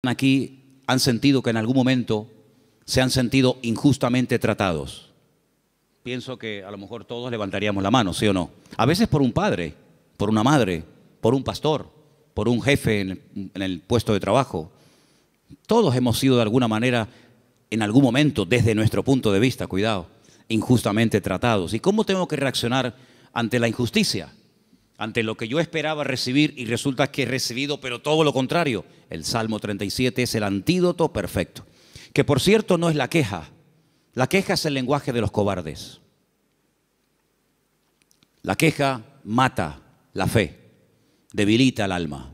aquí han sentido que en algún momento se han sentido injustamente tratados? Pienso que a lo mejor todos levantaríamos la mano, ¿sí o no? A veces por un padre, por una madre, por un pastor, por un jefe en el puesto de trabajo. Todos hemos sido de alguna manera, en algún momento, desde nuestro punto de vista, cuidado, injustamente tratados. ¿Y cómo tengo que reaccionar ante la injusticia? Ante lo que yo esperaba recibir y resulta que he recibido, pero todo lo contrario. El Salmo 37 es el antídoto perfecto. Que por cierto no es la queja. La queja es el lenguaje de los cobardes. La queja mata la fe, debilita el alma.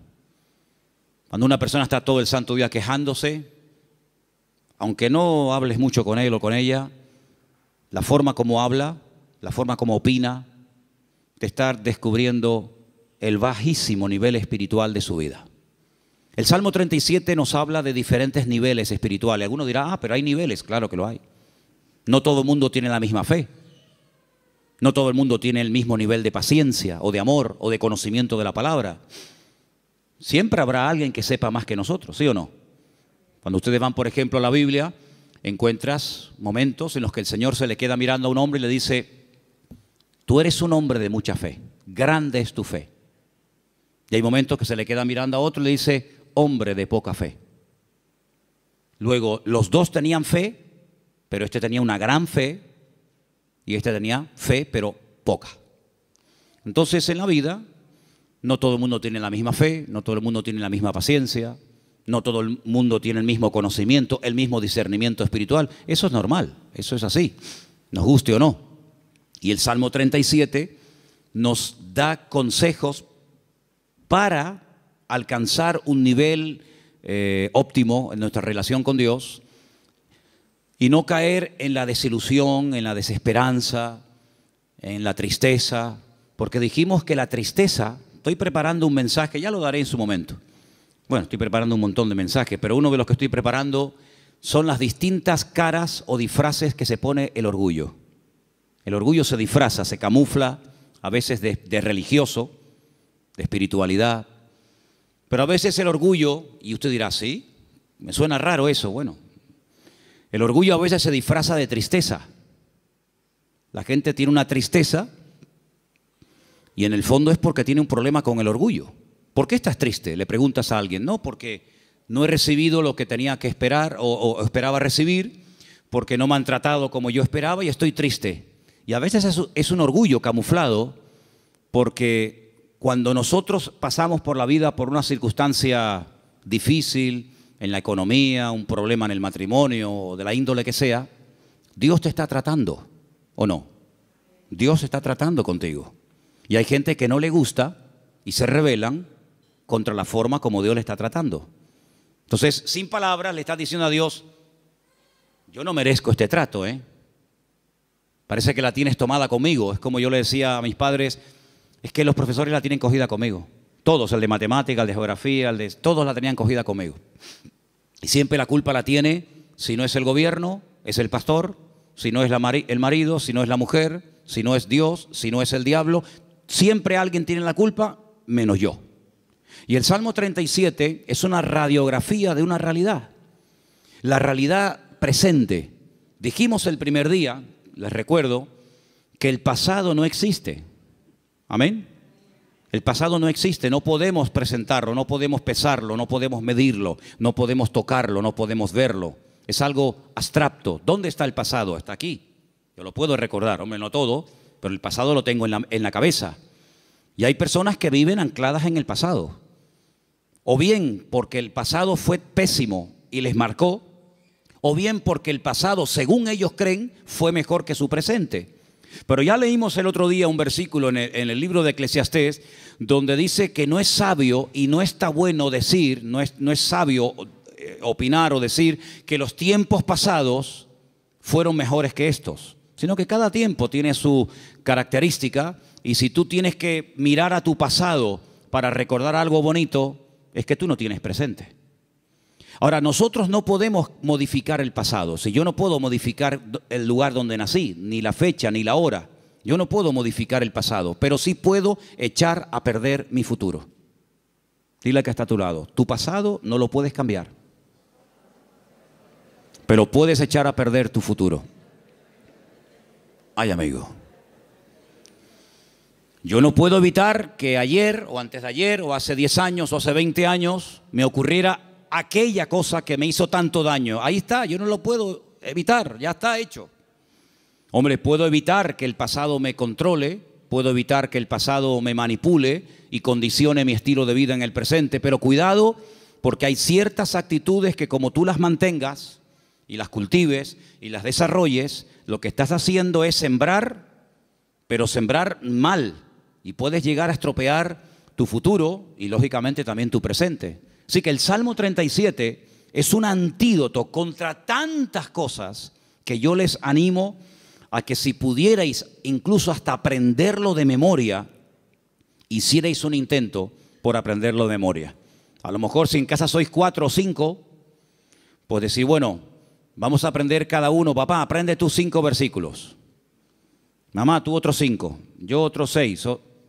Cuando una persona está todo el santo día quejándose, aunque no hables mucho con él o con ella, la forma como habla, la forma como opina, te está descubriendo el bajísimo nivel espiritual de su vida. El Salmo 37 nos habla de diferentes niveles espirituales. Alguno dirá, pero hay niveles. Claro que lo hay. No todo el mundo tiene la misma fe. No todo el mundo tiene el mismo nivel de paciencia o de amor o de conocimiento de la palabra. Siempre habrá alguien que sepa más que nosotros, ¿sí o no? Cuando ustedes van, por ejemplo, a la Biblia, encuentras momentos en los que el Señor se le queda mirando a un hombre y le dice: tú eres un hombre de mucha fe, grande es tu fe. Y hay momentos que se le queda mirando a otro y le dice: hombre de poca fe. Luego, los dos tenían fe, pero este tenía una gran fe y este tenía fe, pero poca. Entonces, en la vida, no todo el mundo tiene la misma fe, no todo el mundo tiene la misma paciencia, no todo el mundo tiene el mismo conocimiento, el mismo discernimiento espiritual. Eso es normal, eso es así, nos guste o no. Y el Salmo 37 nos da consejos para alcanzar un nivel óptimo en nuestra relación con Dios y no caer en la desilusión, en la desesperanza, en la tristeza, porque dijimos que la tristeza, estoy preparando un mensaje, ya lo daré en su momento. Bueno, estoy preparando un montón de mensajes, pero uno de los que estoy preparando son las distintas caras o disfraces que se pone el orgullo. El orgullo se disfraza, se camufla, a veces de religioso, de espiritualidad, pero a veces el orgullo, y usted dirá, ¿sí? Me suena raro eso. Bueno, el orgullo a veces se disfraza de tristeza. La gente tiene una tristeza y en el fondo es porque tiene un problema con el orgullo. ¿Por qué estás triste? Le preguntas a alguien. No, porque no he recibido lo que tenía que esperar o esperaba recibir, porque no me han tratado como yo esperaba y estoy triste. Y a veces es un orgullo camuflado, porque cuando nosotros pasamos por la vida por una circunstancia difícil, en la economía, un problema en el matrimonio, o de la índole que sea, Dios te está tratando, ¿o no? Dios está tratando contigo. Y hay gente que no le gusta y se rebelan contra la forma como Dios le está tratando. Entonces, sin palabras, le estás diciendo a Dios: yo no merezco este trato, ¿eh? Parece que la tienes tomada conmigo. Es como yo le decía a mis padres: es que los profesores la tienen cogida conmigo. Todos, el de matemática, el de geografía, todos la tenían cogida conmigo. Y siempre la culpa la tiene, si no es el gobierno, es el pastor, si no es el marido, si no es la mujer, si no es Dios, si no es el diablo. Siempre alguien tiene la culpa, menos yo. Y el Salmo 37 es una radiografía de una realidad. La realidad presente. Dijimos el primer día, les recuerdo, que el pasado no existe. Amén. El pasado no existe, no podemos presentarlo, no podemos pesarlo, no podemos medirlo, no podemos tocarlo, no podemos verlo. Es algo abstracto. ¿Dónde está el pasado? Está aquí. Yo lo puedo recordar, hombre, no todo, pero el pasado lo tengo en la cabeza. Y hay personas que viven ancladas en el pasado. O bien porque el pasado fue pésimo y les marcó, o bien porque el pasado, según ellos creen, fue mejor que su presente. Pero ya leímos el otro día un versículo en el libro de Eclesiastés, donde dice que no es sabio y no está bueno decir, no es sabio opinar o decir que los tiempos pasados fueron mejores que estos, sino que cada tiempo tiene su característica, y si tú tienes que mirar a tu pasado para recordar algo bonito, es que tú no tienes presente. Ahora, nosotros no podemos modificar el pasado. Si yo no puedo modificar el lugar donde nací, ni la fecha, ni la hora, yo no puedo modificar el pasado, pero sí puedo echar a perder mi futuro. Dile al que está a tu lado: tu pasado no lo puedes cambiar. pero puedes echar a perder tu futuro. Ay, amigo. Yo no puedo evitar que ayer o antes de ayer o hace 10 años o hace 20 años me ocurriera aquella cosa que me hizo tanto daño. Ahí está, yo no lo puedo evitar, ya está hecho. Hombre, puedo evitar que el pasado me controle, puedo evitar que el pasado me manipule y condicione mi estilo de vida en el presente, pero cuidado, porque hay ciertas actitudes que como tú las mantengas y las cultives y las desarrolles, lo que estás haciendo es sembrar, pero sembrar mal, y puedes llegar a estropear tu futuro y lógicamente también tu presente. Así que el Salmo 37 es un antídoto contra tantas cosas que yo les animo a que si pudierais incluso hasta aprenderlo de memoria, hicierais un intento por aprenderlo de memoria. A lo mejor si en casa sois 4 o 5, pues decir, bueno, vamos a aprender cada uno, papá, aprende tú 5 versículos. Mamá, tú otros 5, yo otros 6.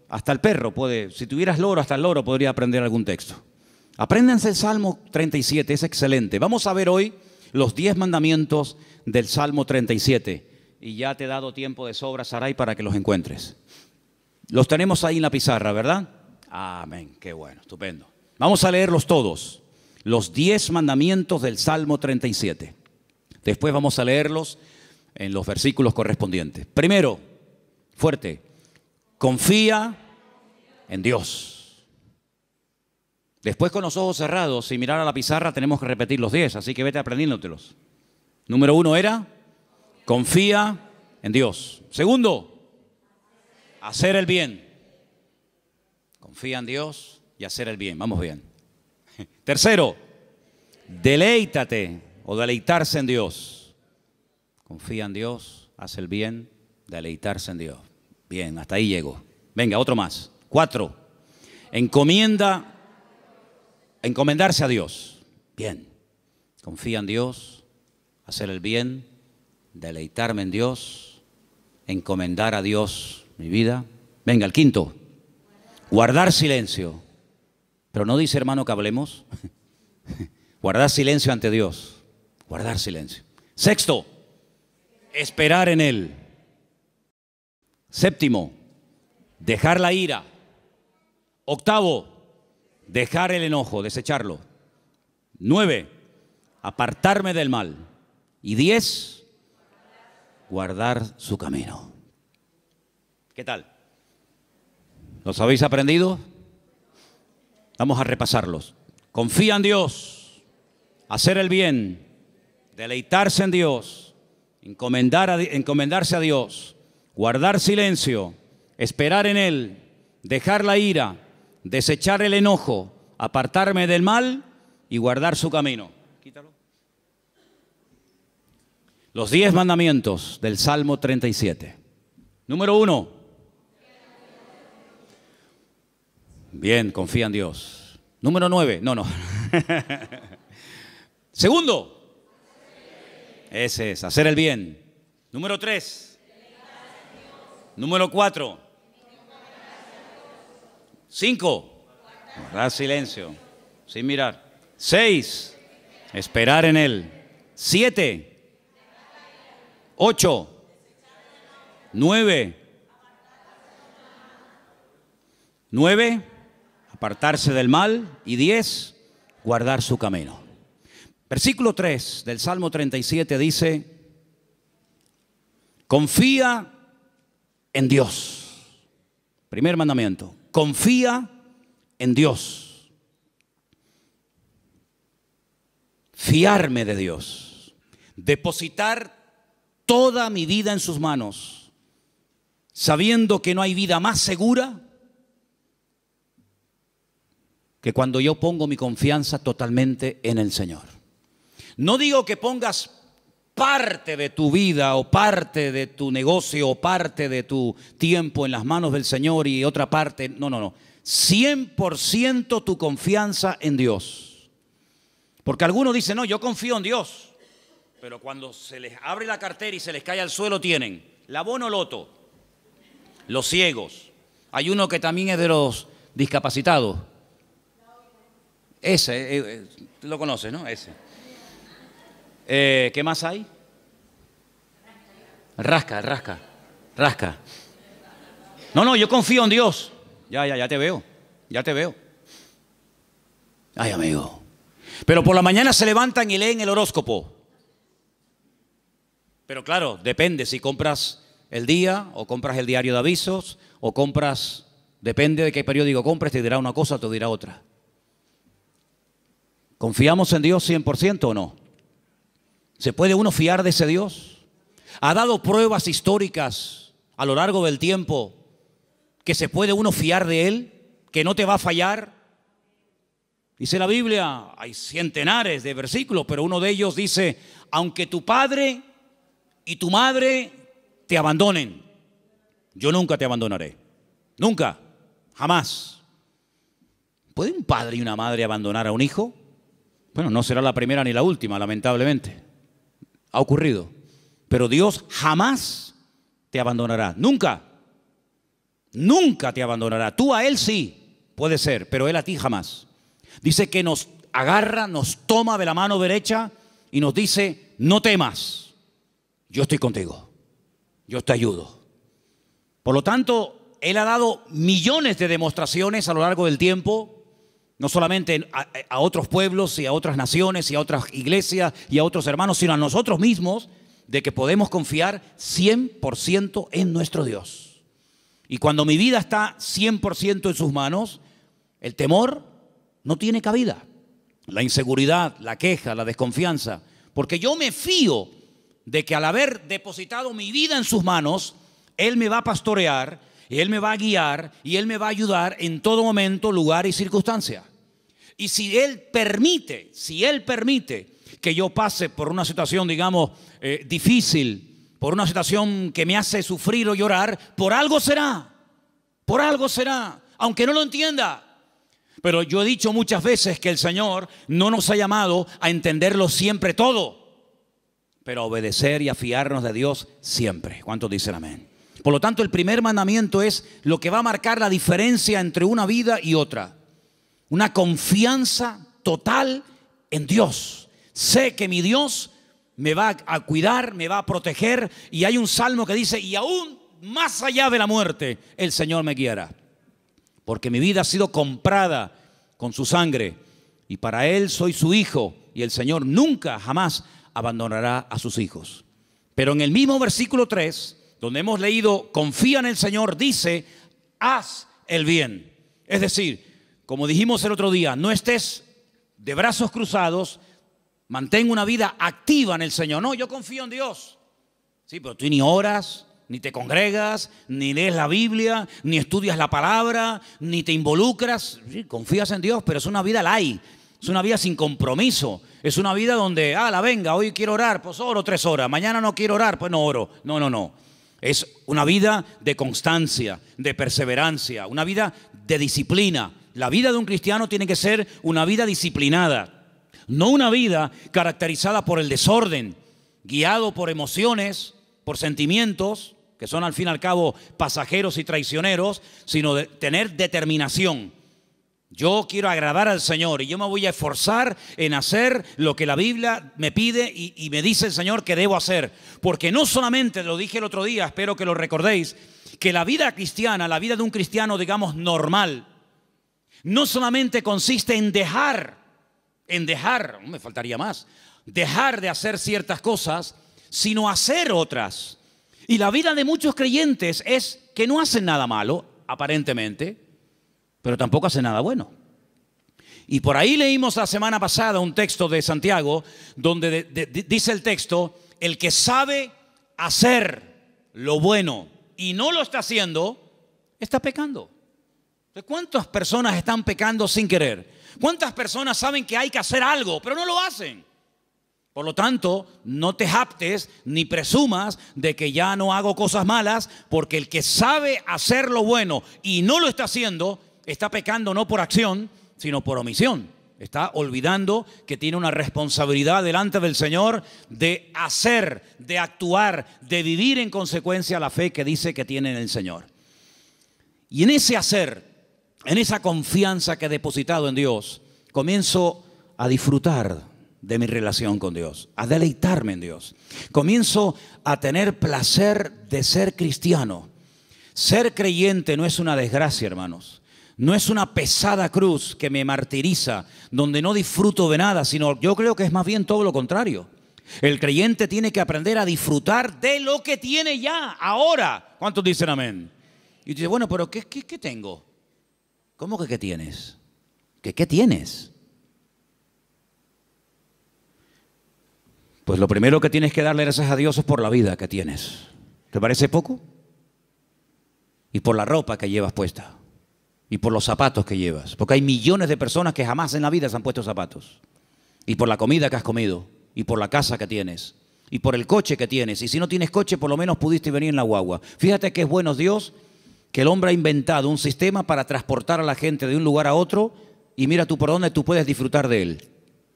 Hasta el perro puede, si tuvieras loro, hasta el loro podría aprender algún texto. Apréndanse el Salmo 37, es excelente. Vamos a ver hoy los 10 mandamientos del Salmo 37. Y ya te he dado tiempo de sobra, Saray, para que los encuentres. Los tenemos ahí en la pizarra, ¿verdad? Amén, qué bueno, estupendo. Vamos a leerlos todos, los 10 mandamientos del Salmo 37. Después vamos a leerlos en los versículos correspondientes. Primero, fuerte, confía en Dios. Después, con los ojos cerrados, sin mirar a la pizarra, tenemos que repetir los 10, así que vete aprendiéndotelos. Número 1 era, confía en Dios. Segundo, hacer el bien. Confía en Dios y hacer el bien. Vamos bien. Tercero, deleítate o deleitarse en Dios. Confía en Dios, hace el bien, deleitarse en Dios. Bien, hasta ahí llego. Venga, otro más. 4, encomendarse a Dios. Bien, confía en Dios, hacer el bien, deleitarme en Dios, encomendar a Dios mi vida. Venga, el 5, guardar silencio. Pero no dice, hermano, que hablemos. Guardar silencio ante Dios. Guardar silencio. 6, esperar en Él. 7, dejar la ira. 8, dejar el enojo, desecharlo. 9, apartarme del mal. Y 10, guardar su camino. ¿Qué tal? ¿Los habéis aprendido? Vamos a repasarlos. Confía en Dios, hacer el bien, deleitarse en Dios, encomendarse a Dios, guardar silencio, esperar en Él, dejar la ira, desechar el enojo, apartarme del mal y guardar su camino. Quítalo. Los 10 mandamientos del Salmo 37. Número 1. Bien, confía en Dios. Número 9. No. Segundo. Ese es, hacer el bien. Número 3. Número 4. 5. Guardar silencio, sin mirar. 6. Esperar en Él. 7. 8. 9. 9. Apartarse del mal. Y 10. Guardar su camino. Versículo 3 del Salmo 37 dice: confía en Dios. Primer mandamiento. Confía en Dios. Fiarme de Dios. Depositar toda mi vida en sus manos, sabiendo que no hay vida más segura que cuando yo pongo mi confianza totalmente en el Señor. No digo que pongas parte de tu vida o parte de tu negocio o parte de tu tiempo en las manos del Señor y otra parte, no. 100% tu confianza en Dios. Porque algunos dicen, no, yo confío en Dios. Pero cuando se les abre la cartera y se les cae al suelo tienen la Bonoloto, los ciegos. Hay uno que también es de los discapacitados. Ese, lo conoces, ¿no? Ese. ¿Qué más hay? Rasca. No, yo confío en Dios. Ya te veo. Ay, amigo. Pero por la mañana se levantan y leen el horóscopo. Pero claro, depende si compras el día o compras el diario de avisos o compras, depende de qué periódico compres, te dirá una cosa o te dirá otra. ¿Confiamos en Dios 100% o no? ¿Se puede uno fiar de ese Dios? ¿Ha dado pruebas históricas a lo largo del tiempo que se puede uno fiar de Él? ¿Que no te va a fallar? Dice la Biblia, hay centenares de versículos, pero uno de ellos dice, aunque tu padre y tu madre te abandonen, yo nunca te abandonaré. Nunca, jamás. ¿Puede un padre y una madre abandonar a un hijo? Bueno, no será la primera ni la última, lamentablemente. Ha ocurrido. Pero Dios jamás te abandonará. Nunca. Nunca te abandonará. Tú a Él sí, puede ser, pero Él a ti jamás. Dice que nos agarra, nos toma de la mano derecha y nos dice, no temas, yo estoy contigo, yo te ayudo. Por lo tanto, Él ha dado millones de demostraciones a lo largo del tiempo, no solamente a otros pueblos y a otras naciones y a otras iglesias y a otros hermanos, sino a nosotros mismos, de que podemos confiar 100% en nuestro Dios. Y cuando mi vida está 100% en sus manos, el temor no tiene cabida. La inseguridad, la queja, la desconfianza. Porque yo me fío de que al haber depositado mi vida en sus manos, Él me va a pastorear, Él me va a guiar y Él me va a ayudar en todo momento, lugar y circunstancia. Y si Él permite que yo pase por una situación, digamos, difícil, por una situación que me hace sufrir o llorar, por algo será, aunque no lo entienda. Pero yo he dicho muchas veces que el Señor no nos ha llamado a entenderlo siempre todo, pero a obedecer y a fiarnos de Dios siempre. ¿Cuántos dicen amén? Por lo tanto, el primer mandamiento es lo que va a marcar la diferencia entre una vida y otra. Una confianza total en Dios. Sé que mi Dios me va a cuidar, me va a proteger. Y hay un salmo que dice, y aún más allá de la muerte, el Señor me guiará. Porque mi vida ha sido comprada con su sangre y para Él soy su hijo y el Señor nunca, jamás abandonará a sus hijos. Pero en el mismo versículo 3, donde hemos leído, confía en el Señor, dice, haz el bien. Es decir, como dijimos el otro día, no estés de brazos cruzados, mantén una vida activa en el Señor. No, yo confío en Dios. Sí, pero tú ni oras, ni te congregas, ni lees la Biblia, ni estudias la palabra, ni te involucras. Sí, confías en Dios, pero es una vida light, es una vida sin compromiso. Es una vida donde, venga, hoy quiero orar, pues oro 3 horas. Mañana no quiero orar, pues no oro. No. Es una vida de constancia, de perseverancia, una vida de disciplina. La vida de un cristiano tiene que ser una vida disciplinada, no una vida caracterizada por el desorden, guiado por emociones, por sentimientos, que son al fin y al cabo pasajeros y traicioneros, sino de tener determinación. Yo quiero agradar al Señor y yo me voy a esforzar en hacer lo que la Biblia me pide y me dice el Señor que debo hacer. Porque no solamente, lo dije el otro día, espero que lo recordéis, que la vida cristiana, la vida de un cristiano, digamos, normal, no solamente consiste en dejar, me faltaría más, dejar de hacer ciertas cosas, sino hacer otras. Y la vida de muchos creyentes es que no hacen nada malo, aparentemente, pero tampoco hacen nada bueno. Y por ahí leímos la semana pasada un texto de Santiago, donde dice el texto, el que sabe hacer lo bueno y no lo está haciendo, está pecando. ¿Cuántas personas están pecando sin querer? ¿Cuántas personas saben que hay que hacer algo, pero no lo hacen? Por lo tanto, no te jactes ni presumas de que ya no hago cosas malas, porque el que sabe hacer lo bueno y no lo está haciendo, está pecando no por acción, sino por omisión. Está olvidando que tiene una responsabilidad delante del Señor de hacer, de actuar, de vivir en consecuencia la fe que dice que tiene en el Señor. Y en ese hacer, en esa confianza que he depositado en Dios, comienzo a disfrutar de mi relación con Dios, a deleitarme en Dios. Comienzo a tener placer de ser cristiano. Ser creyente no es una desgracia, hermanos. No es una pesada cruz que me martiriza, donde no disfruto de nada, sino yo creo que es más bien todo lo contrario. El creyente tiene que aprender a disfrutar de lo que tiene ya, ahora. ¿Cuántos dicen amén? Y dice, bueno, pero ¿qué tengo? ¿Cómo que qué tienes? ¿Qué tienes? Pues lo primero que tienes que darle gracias a Dios es por la vida que tienes. ¿Te parece poco? Y por la ropa que llevas puesta. Y por los zapatos que llevas. Porque hay millones de personas que jamás en la vida se han puesto zapatos. Y por la comida que has comido. Y por la casa que tienes. Y por el coche que tienes. Y si no tienes coche, por lo menos pudiste venir en la guagua. Fíjate que es bueno Dios que el hombre ha inventado un sistema para transportar a la gente de un lugar a otro. Y mira tú por dónde tú puedes disfrutar de él.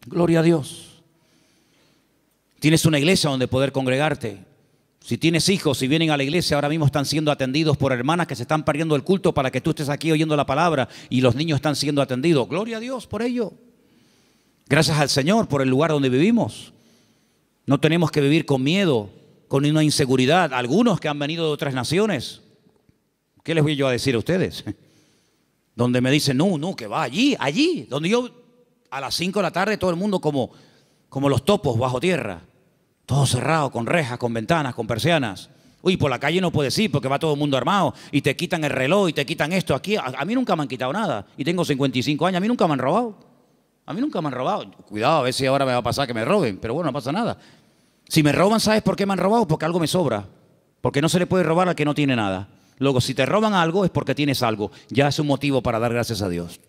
Gloria a Dios. Tienes una iglesia donde poder congregarte. Si tienes hijos, si vienen a la iglesia, ahora mismo están siendo atendidos por hermanas que se están perdiendo el culto para que tú estés aquí oyendo la palabra y los niños están siendo atendidos. Gloria a Dios por ello. Gracias al Señor por el lugar donde vivimos. No tenemos que vivir con miedo, con una inseguridad. Algunos que han venido de otras naciones, ¿qué les voy yo a decir a ustedes? Donde me dicen, no, que va allí. Donde yo a las 5 de la tarde todo el mundo como los topos bajo tierra. Todo cerrado, con rejas, con ventanas, con persianas. Uy, por la calle no puedes ir porque va todo el mundo armado y te quitan el reloj y te quitan esto. Aquí a mí nunca me han quitado nada y tengo 55 años, a mí nunca me han robado. A mí nunca me han robado. Cuidado, a ver si ahora me va a pasar que me roben, pero bueno, no pasa nada. Si me roban, ¿sabes por qué me han robado? Porque algo me sobra. Porque no se le puede robar al que no tiene nada. Luego, si te roban algo es porque tienes algo. Ya es un motivo para dar gracias a Dios.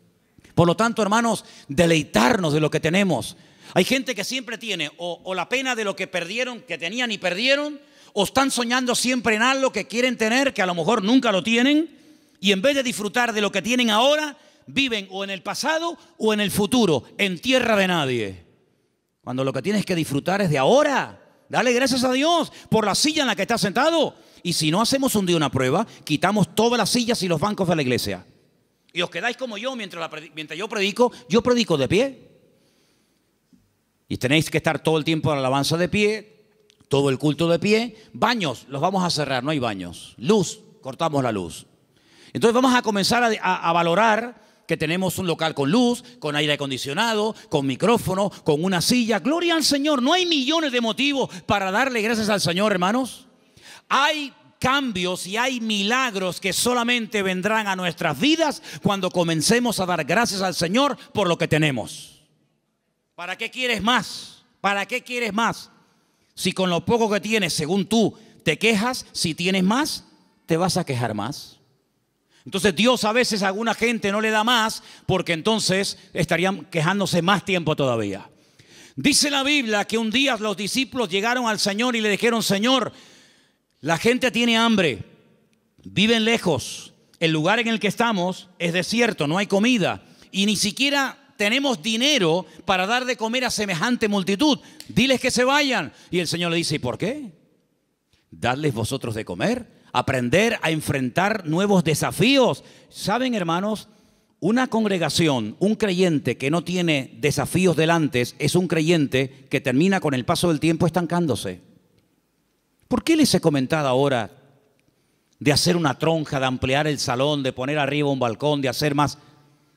Por lo tanto, hermanos, deleitarnos de lo que tenemos. Hay gente que siempre tiene o la pena de lo que perdieron, que tenían y perdieron, o están soñando siempre en algo que quieren tener, que a lo mejor nunca lo tienen, y en vez de disfrutar de lo que tienen ahora, viven o en el pasado o en el futuro, en tierra de nadie. Cuando lo que tienes que disfrutar es de ahora. Dale gracias a Dios por la silla en la que estás sentado. Y si no hacemos un día una prueba, quitamos todas las sillas y los bancos de la iglesia. Y os quedáis como yo mientras yo predico de pie. Y tenéis que estar todo el tiempo en la alabanza de pie, todo el culto de pie. Baños, los vamos a cerrar, no hay baños. Luz, cortamos la luz. Entonces vamos a comenzar a valorar que tenemos un local con luz, con aire acondicionado, con micrófono, con una silla. Gloria al Señor. No hay millones de motivos para darle gracias al Señor, hermanos. Hay cambios y hay milagros que solamente vendrán a nuestras vidas cuando comencemos a dar gracias al Señor por lo que tenemos. ¿Para qué quieres más? ¿Para qué quieres más? Si con lo poco que tienes, según tú, te quejas, si tienes más, te vas a quejar más. Entonces Dios a veces a alguna gente no le da más porque entonces estarían quejándose más tiempo todavía. Dice la Biblia que un día los discípulos llegaron al Señor y le dijeron, Señor, la gente tiene hambre, viven lejos, el lugar en el que estamos es desierto, no hay comida y ni siquiera tenemos dinero para dar de comer a semejante multitud. Diles que se vayan. Y el Señor le dice, ¿y por qué? Dadles vosotros de comer, aprender a enfrentar nuevos desafíos. ¿Saben, hermanos? Una congregación, un creyente que no tiene desafíos delante es un creyente que termina con el paso del tiempo estancándose. ¿Por qué les he comentado ahora de hacer una tronca, de ampliar el salón, de poner arriba un balcón, de hacer más?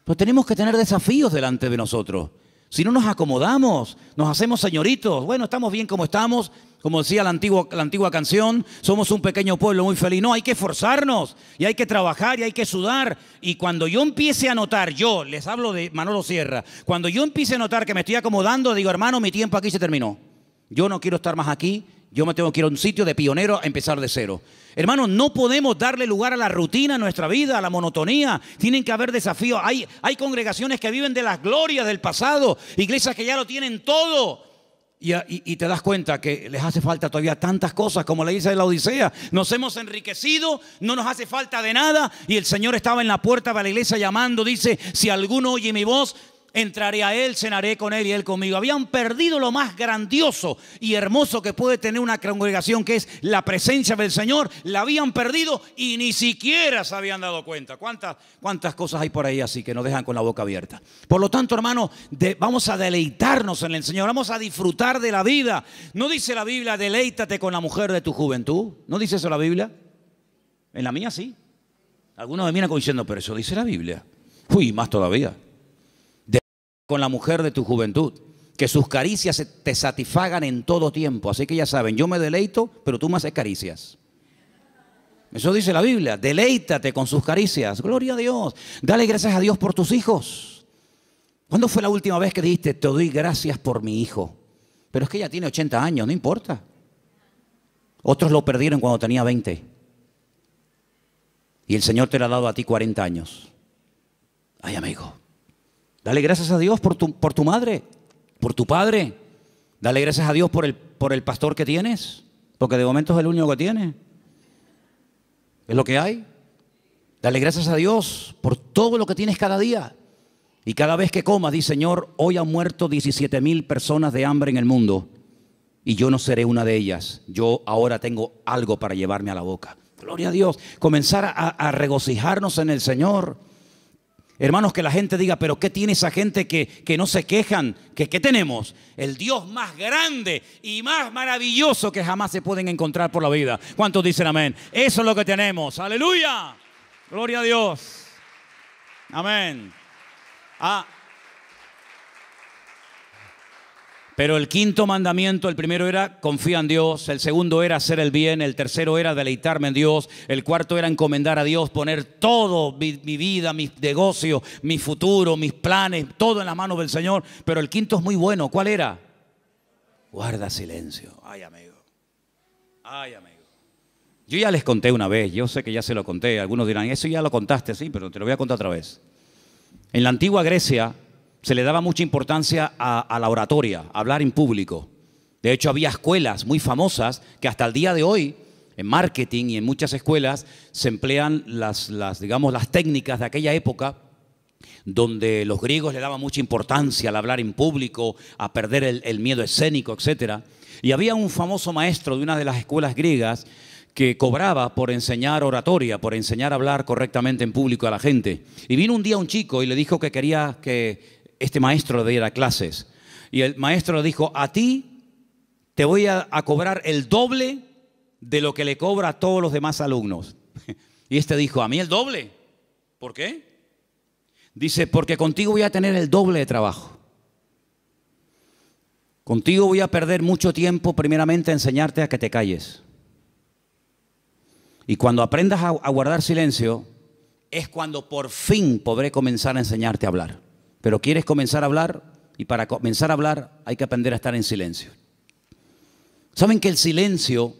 Pues tenemos que tener desafíos delante de nosotros. Si no nos acomodamos, nos hacemos señoritos. Bueno, estamos bien como estamos. Como decía la antigua canción, somos un pequeño pueblo muy feliz. No, hay que esforzarnos y hay que trabajar y hay que sudar. Y cuando yo empiece a notar, yo les hablo de Manolo Sierra, cuando yo empiece a notar que me estoy acomodando, digo, hermano, mi tiempo aquí se terminó. Yo no quiero estar más aquí. Yo me tengo que ir a un sitio de pionero a empezar de cero. Hermanos, no podemos darle lugar a la rutina en nuestra vida, a la monotonía. Tienen que haber desafíos. Hay congregaciones que viven de las glorias del pasado, iglesias que ya lo tienen todo. Y te das cuenta que les hace falta todavía tantas cosas como la iglesia de la Odisea. Nos hemos enriquecido, no nos hace falta de nada. Y el Señor estaba en la puerta de la iglesia llamando. Dice, si alguno oye mi voz, Entraré a Él, cenaré con Él y Él conmigo. Habían perdido lo más grandioso y hermoso que puede tener una congregación, que es la presencia del Señor. La habían perdido y ni siquiera se habían dado cuenta. ¿Cuántas cosas hay por ahí así que nos dejan con la boca abierta? Por lo tanto, hermano, vamos a deleitarnos en el Señor. Vamos a disfrutar de la vida. ¿No dice la Biblia, deleítate con la mujer de tu juventud? ¿No dice eso la Biblia? En la mía sí. Algunos me miran como diciendo, pero eso dice la Biblia. Uy, más todavía. Con la mujer de tu juventud, que sus caricias te satisfagan en todo tiempo. Así que ya saben, yo me deleito, pero tú me haces caricias. Eso dice la Biblia, deleítate con sus caricias. Gloria a Dios. Dale gracias a Dios por tus hijos. ¿Cuándo fue la última vez que dijiste, te doy gracias por mi hijo? Pero es que ella tiene 80 años, no importa. Otros lo perdieron cuando tenía 20. Y el Señor te lo ha dado a ti 40 años. Ay, amigo. Dale gracias a Dios por tu madre, por tu padre. Dale gracias a Dios por el pastor que tienes, porque de momento es el único que tiene. Es lo que hay. Dale gracias a Dios por todo lo que tienes cada día. Y cada vez que comas, di, Señor, hoy han muerto 17,000 personas de hambre en el mundo y yo no seré una de ellas. Yo ahora tengo algo para llevarme a la boca. Gloria a Dios. Comenzar a regocijarnos en el Señor. Hermanos, que la gente diga, pero ¿qué tiene esa gente que no se quejan? ¿Qué tenemos? El Dios más grande y más maravilloso que jamás se pueden encontrar por la vida. ¿Cuántos dicen amén? Eso es lo que tenemos. ¡Aleluya! Gloria a Dios. Amén. Pero el quinto mandamiento, el primero era confía en Dios, el segundo era hacer el bien, el tercero era deleitarme en Dios, el cuarto era encomendar a Dios, poner todo, mi vida, mis negocios, mi futuro, mis planes, todo en las manos del Señor. Pero el quinto es muy bueno. ¿Cuál era? Guarda silencio. Ay, amigo. Ay, amigo. Yo ya les conté una vez, yo sé que ya se lo conté. Algunos dirán, eso ya lo contaste, sí, pero te lo voy a contar otra vez. En la antigua Grecia se le daba mucha importancia a la oratoria, a hablar en público. De hecho, había escuelas muy famosas que hasta el día de hoy, en marketing y en muchas escuelas, se emplean las técnicas de aquella época, donde los griegos le daban mucha importancia al hablar en público, a perder el miedo escénico, etc. Y había un famoso maestro de una de las escuelas griegas que cobraba por enseñar oratoria, por enseñar a hablar correctamente en público a la gente. Y vino un día un chico y le dijo que quería que este maestro le diera clases. Y el maestro le dijo, a ti te voy a cobrar el doble de lo que le cobra a todos los demás alumnos. Y este dijo, ¿a mí el doble? ¿Por qué? Dice, porque contigo voy a tener el doble de trabajo. Contigo voy a perder mucho tiempo, primeramente, a enseñarte a que te calles. Y cuando aprendas a guardar silencio, es cuando por fin podré comenzar a enseñarte a hablar. Pero quieres comenzar a hablar, y para comenzar a hablar hay que aprender a estar en silencio. ¿Saben que el silencio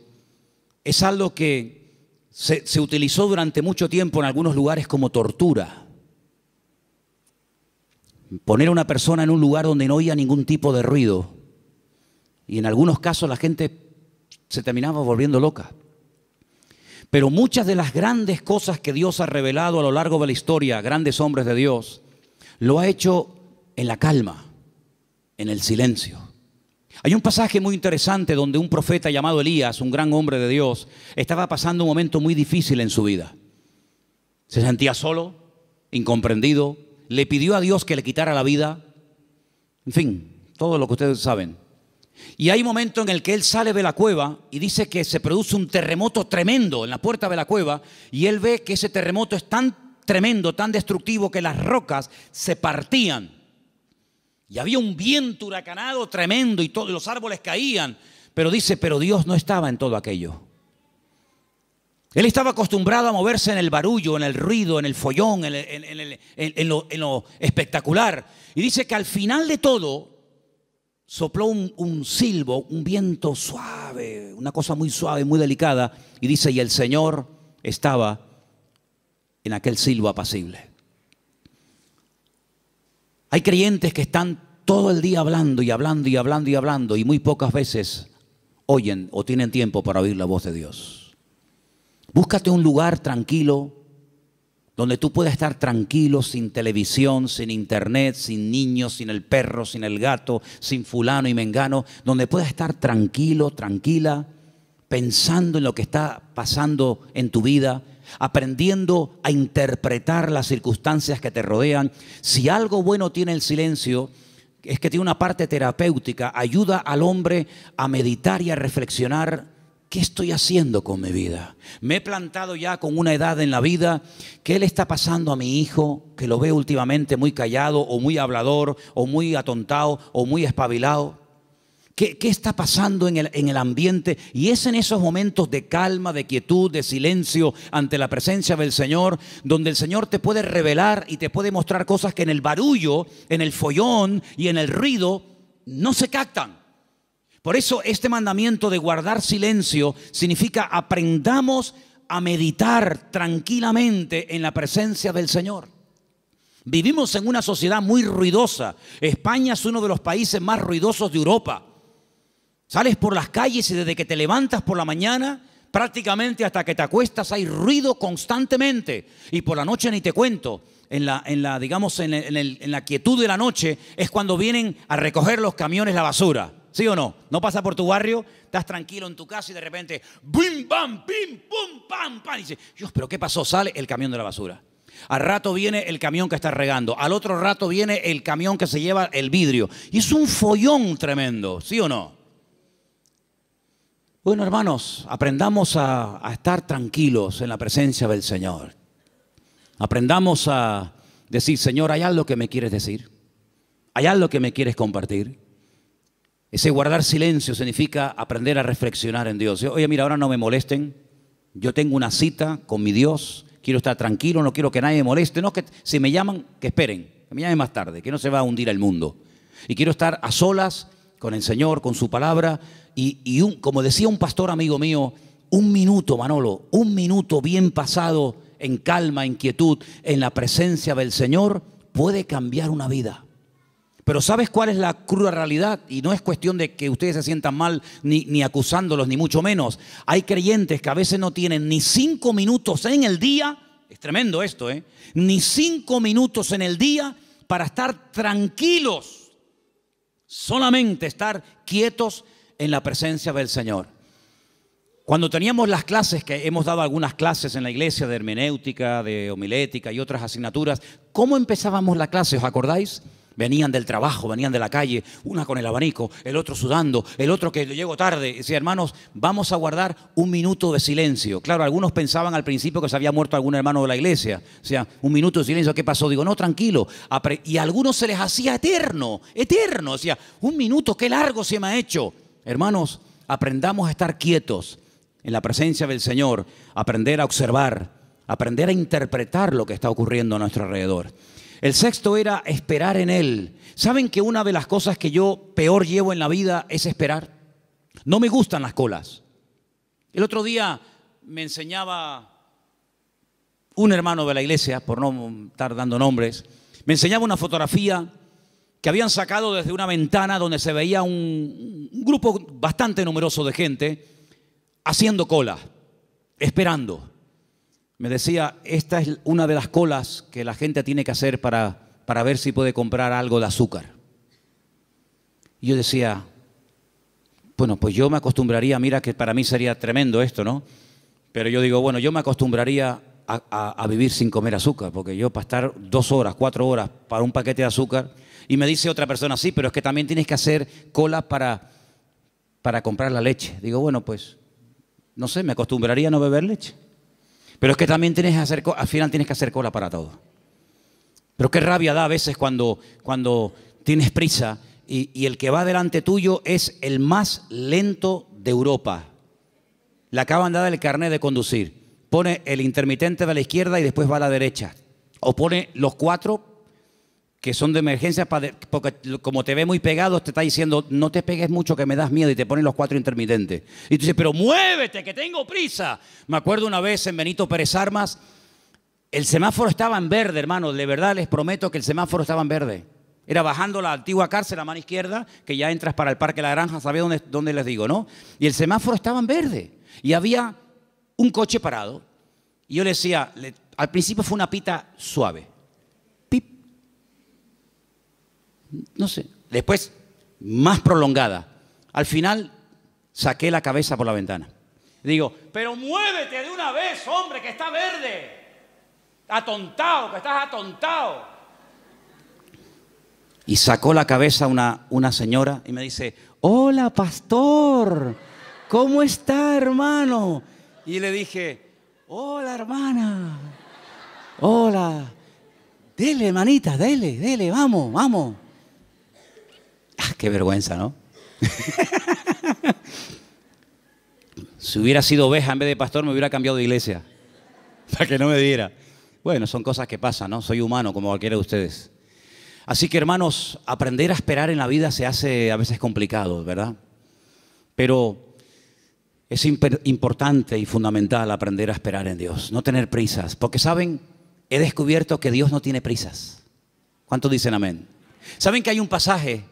es algo que se utilizó durante mucho tiempo en algunos lugares como tortura? Poner a una persona en un lugar donde no oía ningún tipo de ruido. Y en algunos casos la gente se terminaba volviendo loca. Pero muchas de las grandes cosas que Dios ha revelado a lo largo de la historia, grandes hombres de Dios, lo ha hecho en la calma, en el silencio. Hay un pasaje muy interesante donde un profeta llamado Elías, un gran hombre de Dios, estaba pasando un momento muy difícil en su vida. Se sentía solo, incomprendido, le pidió a Dios que le quitara la vida. En fin, todo lo que ustedes saben. Y hay un momento en el que él sale de la cueva y dice que se produce un terremoto tremendo en la puerta de la cueva, y él ve que ese terremoto es tan tremendo, tan destructivo, que las rocas se partían. Y había un viento huracanado tremendo y todos los árboles caían. Pero dice, pero Dios no estaba en todo aquello. Él estaba acostumbrado a moverse en el barullo, en el ruido, en el follón, en lo espectacular. Y dice que al final de todo sopló un silbo, un viento suave, una cosa muy suave, muy delicada. Y dice, y el Señor estaba en aquel silbo apacible. Hay creyentes que están todo el día hablando y hablando y hablando y hablando, y muy pocas veces oyen o tienen tiempo para oír la voz de Dios. Búscate un lugar tranquilo, donde tú puedas estar tranquilo, sin televisión, sin internet, sin niños, sin el perro, sin el gato, sin fulano y mengano, donde puedas estar tranquilo, tranquila, pensando en lo que está pasando en tu vida, aprendiendo a interpretar las circunstancias que te rodean. Si algo bueno tiene el silencio, es que tiene una parte terapéutica, ayuda al hombre a meditar y a reflexionar. ¿Qué estoy haciendo con mi vida? Me he plantado ya con una edad en la vida. ¿Qué le está pasando a mi hijo? Que lo veo últimamente muy callado o muy hablador o muy atontado o muy espabilado. ¿Qué está pasando en el ambiente? Y es en esos momentos de calma, de quietud, de silencio ante la presencia del Señor, donde el Señor te puede revelar y te puede mostrar cosas que en el barullo, en el follón y en el ruido no se captan. Por eso este mandamiento de guardar silencio significa aprendamos a meditar tranquilamente en la presencia del Señor. Vivimos en una sociedad muy ruidosa. España es uno de los países más ruidosos de Europa. Sales por las calles y desde que te levantas por la mañana, prácticamente hasta que te acuestas hay ruido constantemente. Y por la noche ni te cuento. En la quietud de la noche es cuando vienen a recoger los camiones la basura. ¿Sí o no? No pasa por tu barrio, estás tranquilo en tu casa y de repente ¡bim, bam, bim, pum, pam, pam! Y dices, Dios, ¿pero qué pasó? Sale el camión de la basura. Al rato viene el camión que está regando. Al otro rato viene el camión que se lleva el vidrio. Y es un follón tremendo, ¿sí o no? Bueno, hermanos, aprendamos a estar tranquilos en la presencia del Señor. Aprendamos a decir, Señor, ¿hay algo que me quieres decir? ¿Hay algo que me quieres compartir? Ese guardar silencio significa aprender a reflexionar en Dios. Oye, mira, ahora no me molesten. Yo tengo una cita con mi Dios. Quiero estar tranquilo, no quiero que nadie me moleste. No, que si me llaman, que esperen. Que me llamen más tarde, que no se va a hundir el mundo. Y quiero estar a solas con el Señor, con su palabra. Como decía un pastor amigo mío, un minuto, Manolo, un minuto bien pasado en calma, en quietud, en la presencia del Señor, puede cambiar una vida. Pero ¿sabes cuál es la cruda realidad? Y no es cuestión de que ustedes se sientan mal ni acusándolos, ni mucho menos. Hay creyentes que a veces no tienen ni 5 minutos en el día. Es tremendo esto, ¿eh? Ni 5 minutos en el día para estar tranquilos. Solamente estar quietos en la presencia del Señor. Cuando teníamos las clases, que hemos dado algunas clases en la iglesia de hermenéutica, de homilética y otras asignaturas, ¿cómo empezábamos la clase? ¿Os acordáis? Venían del trabajo, venían de la calle, una con el abanico, el otro sudando, el otro que llegó tarde. Decía, hermanos, vamos a guardar un minuto de silencio. Claro, algunos pensaban al principio que se había muerto algún hermano de la iglesia. O sea, un minuto de silencio, ¿qué pasó? Digo, no, tranquilo. Y a algunos se les hacía eterno, eterno. Decía, un minuto, qué largo se me ha hecho. Hermanos, aprendamos a estar quietos en la presencia del Señor, aprender a observar, aprender a interpretar lo que está ocurriendo a nuestro alrededor. El sexto era esperar en Él. ¿Saben que una de las cosas que yo peor llevo en la vida es esperar? No me gustan las colas. El otro día me enseñaba un hermano de la iglesia, por no estar dando nombres, me enseñaba una fotografía que habían sacado desde una ventana donde se veía un grupo bastante numeroso de gente haciendo cola, esperando. Me decía, esta es una de las colas que la gente tiene que hacer para ver si puede comprar algo de azúcar. Y yo decía, bueno, pues yo me acostumbraría, mira que para mí sería tremendo esto, ¿no? Pero yo digo, bueno, yo me acostumbraría a vivir sin comer azúcar, porque yo para estar 2 horas, 4 horas para un paquete de azúcar, y me dice otra persona, sí, pero es que también tienes que hacer cola para comprar la leche. Digo, bueno, pues, no sé, me acostumbraría a no beber leche. Pero es que también tienes que hacer, al final tienes que hacer cola para todo. Pero qué rabia da a veces cuando tienes prisa y el que va delante tuyo es el más lento de Europa. Le acaban de dar el carnet de conducir. Pone el intermitente de la izquierda y después va a la derecha. O pone los 4 que son de emergencia, porque como te ve muy pegado, te está diciendo, no te pegues mucho que me das miedo, y te ponen los 4 intermitentes. Y tú dices, pero muévete, que tengo prisa. Me acuerdo una vez en Benito Pérez Armas, el semáforo estaba en verde, hermano, de verdad les prometo que el semáforo estaba en verde. Era bajando la antigua cárcel a mano izquierda, que ya entras para el Parque La Granja, ¿sabéis dónde les digo, no? Y el semáforo estaba en verde, y había un coche parado. Y yo le decía, Al principio fue una pita suave. Pip. No sé. Después, más prolongada. Al final, saqué la cabeza por la ventana. Digo, pero muévete de una vez, hombre, que está verde. Atontado, que estás atontado. Y sacó la cabeza una señora y me dice, hola, pastor, ¿cómo está, hermano? Y le dije, hola, hermana, hola, dele, hermanita, dele, vamos. Ah, qué vergüenza, ¿no? Si hubiera sido oveja en vez de pastor, me hubiera cambiado de iglesia, para que no me diera. Bueno, son cosas que pasan, ¿no? Soy humano como cualquiera de ustedes. Así que, hermanos, aprender a esperar en la vida se hace a veces complicado, ¿verdad? Pero es importante y fundamental aprender a esperar en Dios, no tener prisas. Porque, ¿saben? He descubierto que Dios no tiene prisas. ¿Cuántos dicen amén? ¿Saben que hay un pasaje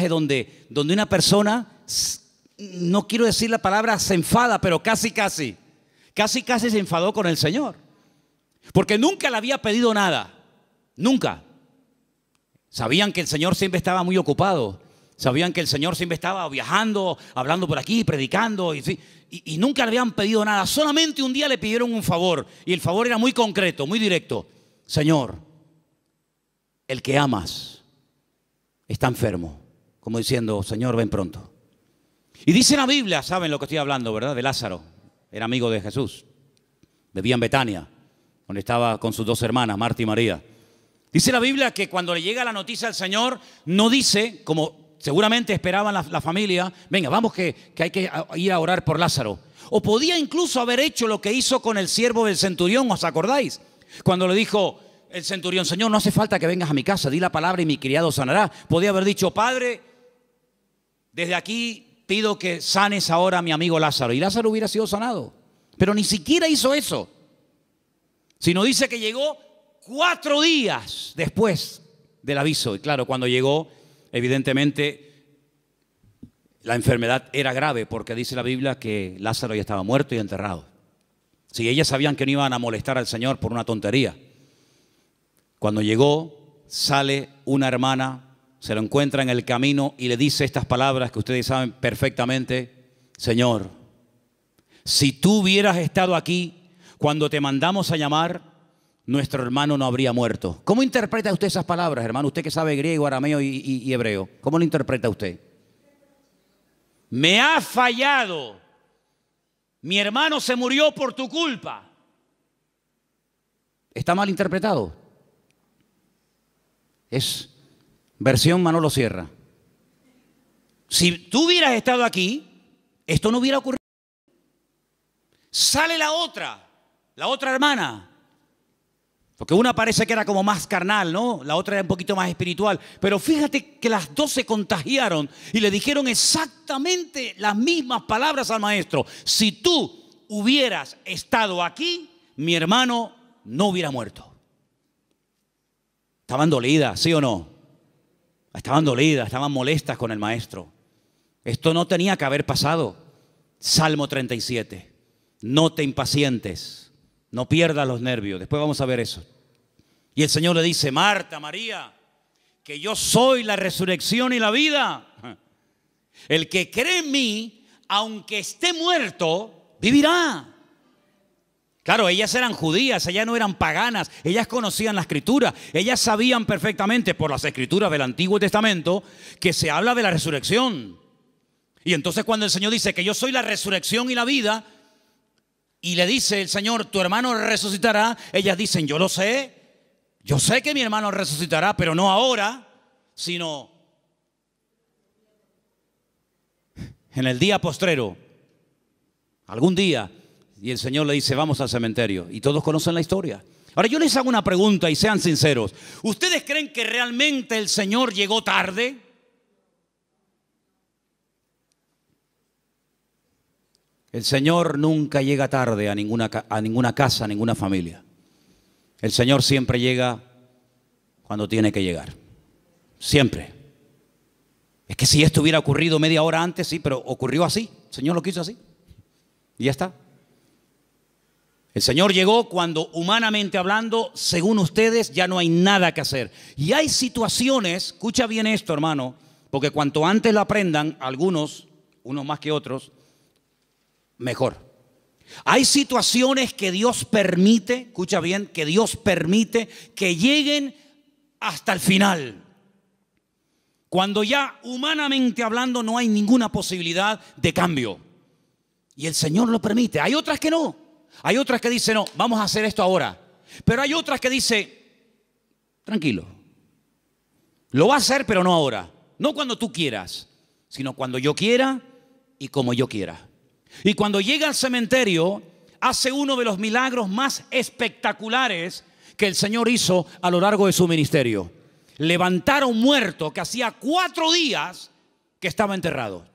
donde una persona, no quiero decir la palabra se enfada, pero casi se enfadó con el Señor? Porque nunca le había pedido nada, nunca. Sabían que el Señor siempre estaba muy ocupado. Sabían que el Señor siempre estaba viajando, hablando por aquí, predicando. Y nunca le habían pedido nada. Solamente un día le pidieron un favor. Y el favor era muy concreto, muy directo. Señor, el que amas está enfermo. Como diciendo, Señor, ven pronto. Y dice la Biblia, saben lo que estoy hablando, ¿verdad? De Lázaro. Era amigo de Jesús. Vivía en Betania, donde estaba con sus 2 hermanas, Marta y María. Dice la Biblia que cuando le llega la noticia al Señor, no dice, como seguramente esperaban la familia, venga, vamos que hay que ir a orar por Lázaro. O podía incluso haber hecho lo que hizo con el siervo del centurión, ¿os acordáis? Cuando le dijo el centurión, Señor, no hace falta que vengas a mi casa, di la palabra y mi criado sanará. Podía haber dicho, Padre, desde aquí pido que sanes ahora a mi amigo Lázaro. Y Lázaro hubiera sido sanado. Pero ni siquiera hizo eso. Sino dice que llegó 4 días después del aviso. Y claro, cuando llegó, evidentemente, la enfermedad era grave, porque dice la Biblia que Lázaro ya estaba muerto y enterrado. Si ellas sabían que no iban a molestar al Señor por una tontería. Cuando llegó, sale una hermana, se lo encuentra en el camino y le dice estas palabras que ustedes saben perfectamente. Señor, si tú hubieras estado aquí cuando te mandamos a llamar, nuestro hermano no habría muerto. ¿Cómo interpreta usted esas palabras, hermano? Usted que sabe griego, arameo y hebreo. ¿Cómo lo interpreta usted? Me ha fallado. Mi hermano se murió por tu culpa. ¿Está mal interpretado? Es versión Manolo Sierra. Si tú hubieras estado aquí, esto no hubiera ocurrido. Sale la otra hermana. Porque una parece que era como más carnal, ¿no? La otra era un poquito más espiritual. Pero fíjate que las 2 se contagiaron y le dijeron exactamente las mismas palabras al maestro. Si tú hubieras estado aquí, mi hermano no hubiera muerto. Estaban dolidas, ¿sí o no? Estaban dolidas, estaban molestas con el maestro. Esto no tenía que haber pasado. Salmo 37. No te impacientes. No pierdas los nervios. Después vamos a ver eso. Y el Señor le dice, Marta, María, que yo soy la resurrección y la vida. El que cree en mí, aunque esté muerto, vivirá. Claro, ellas eran judías, ellas no eran paganas, ellas conocían la Escritura, ellas sabían perfectamente por las Escrituras del Antiguo Testamento que se habla de la resurrección. Y entonces cuando el Señor dice que yo soy la resurrección y la vida, y le dice el Señor, tu hermano resucitará, ellas dicen, yo sé que mi hermano resucitará, pero no ahora, sino en el día postrero, algún día. Y el Señor le dice, vamos al cementerio. Y todos conocen la historia. Ahora yo les hago una pregunta y sean sinceros. ¿Ustedes creen que realmente el Señor llegó tarde? El Señor nunca llega tarde a ninguna casa, a ninguna familia. El Señor siempre llega cuando tiene que llegar. Siempre. Es que si esto hubiera ocurrido media hora antes, sí, pero ocurrió así. El Señor lo quiso así. Y ya está. El Señor llegó cuando, humanamente hablando, según ustedes, ya no hay nada que hacer. Y hay situaciones, escucha bien esto, hermano, porque cuanto antes lo aprendan, algunos, unos más que otros, mejor. Hay situaciones que Dios permite, escucha bien, que Dios permite que lleguen hasta el final. Cuando ya humanamente hablando no hay ninguna posibilidad de cambio. Y el Señor lo permite. Hay otras que no. Hay otras que dicen, no, vamos a hacer esto ahora. Pero hay otras que dicen, tranquilo. Lo va a hacer, pero no ahora. No cuando tú quieras, sino cuando yo quiera y como yo quiera. Y cuando llega al cementerio, hace uno de los milagros más espectaculares que el Señor hizo a lo largo de su ministerio. Levantar a un muerto que hacía 4 días que estaba enterrado.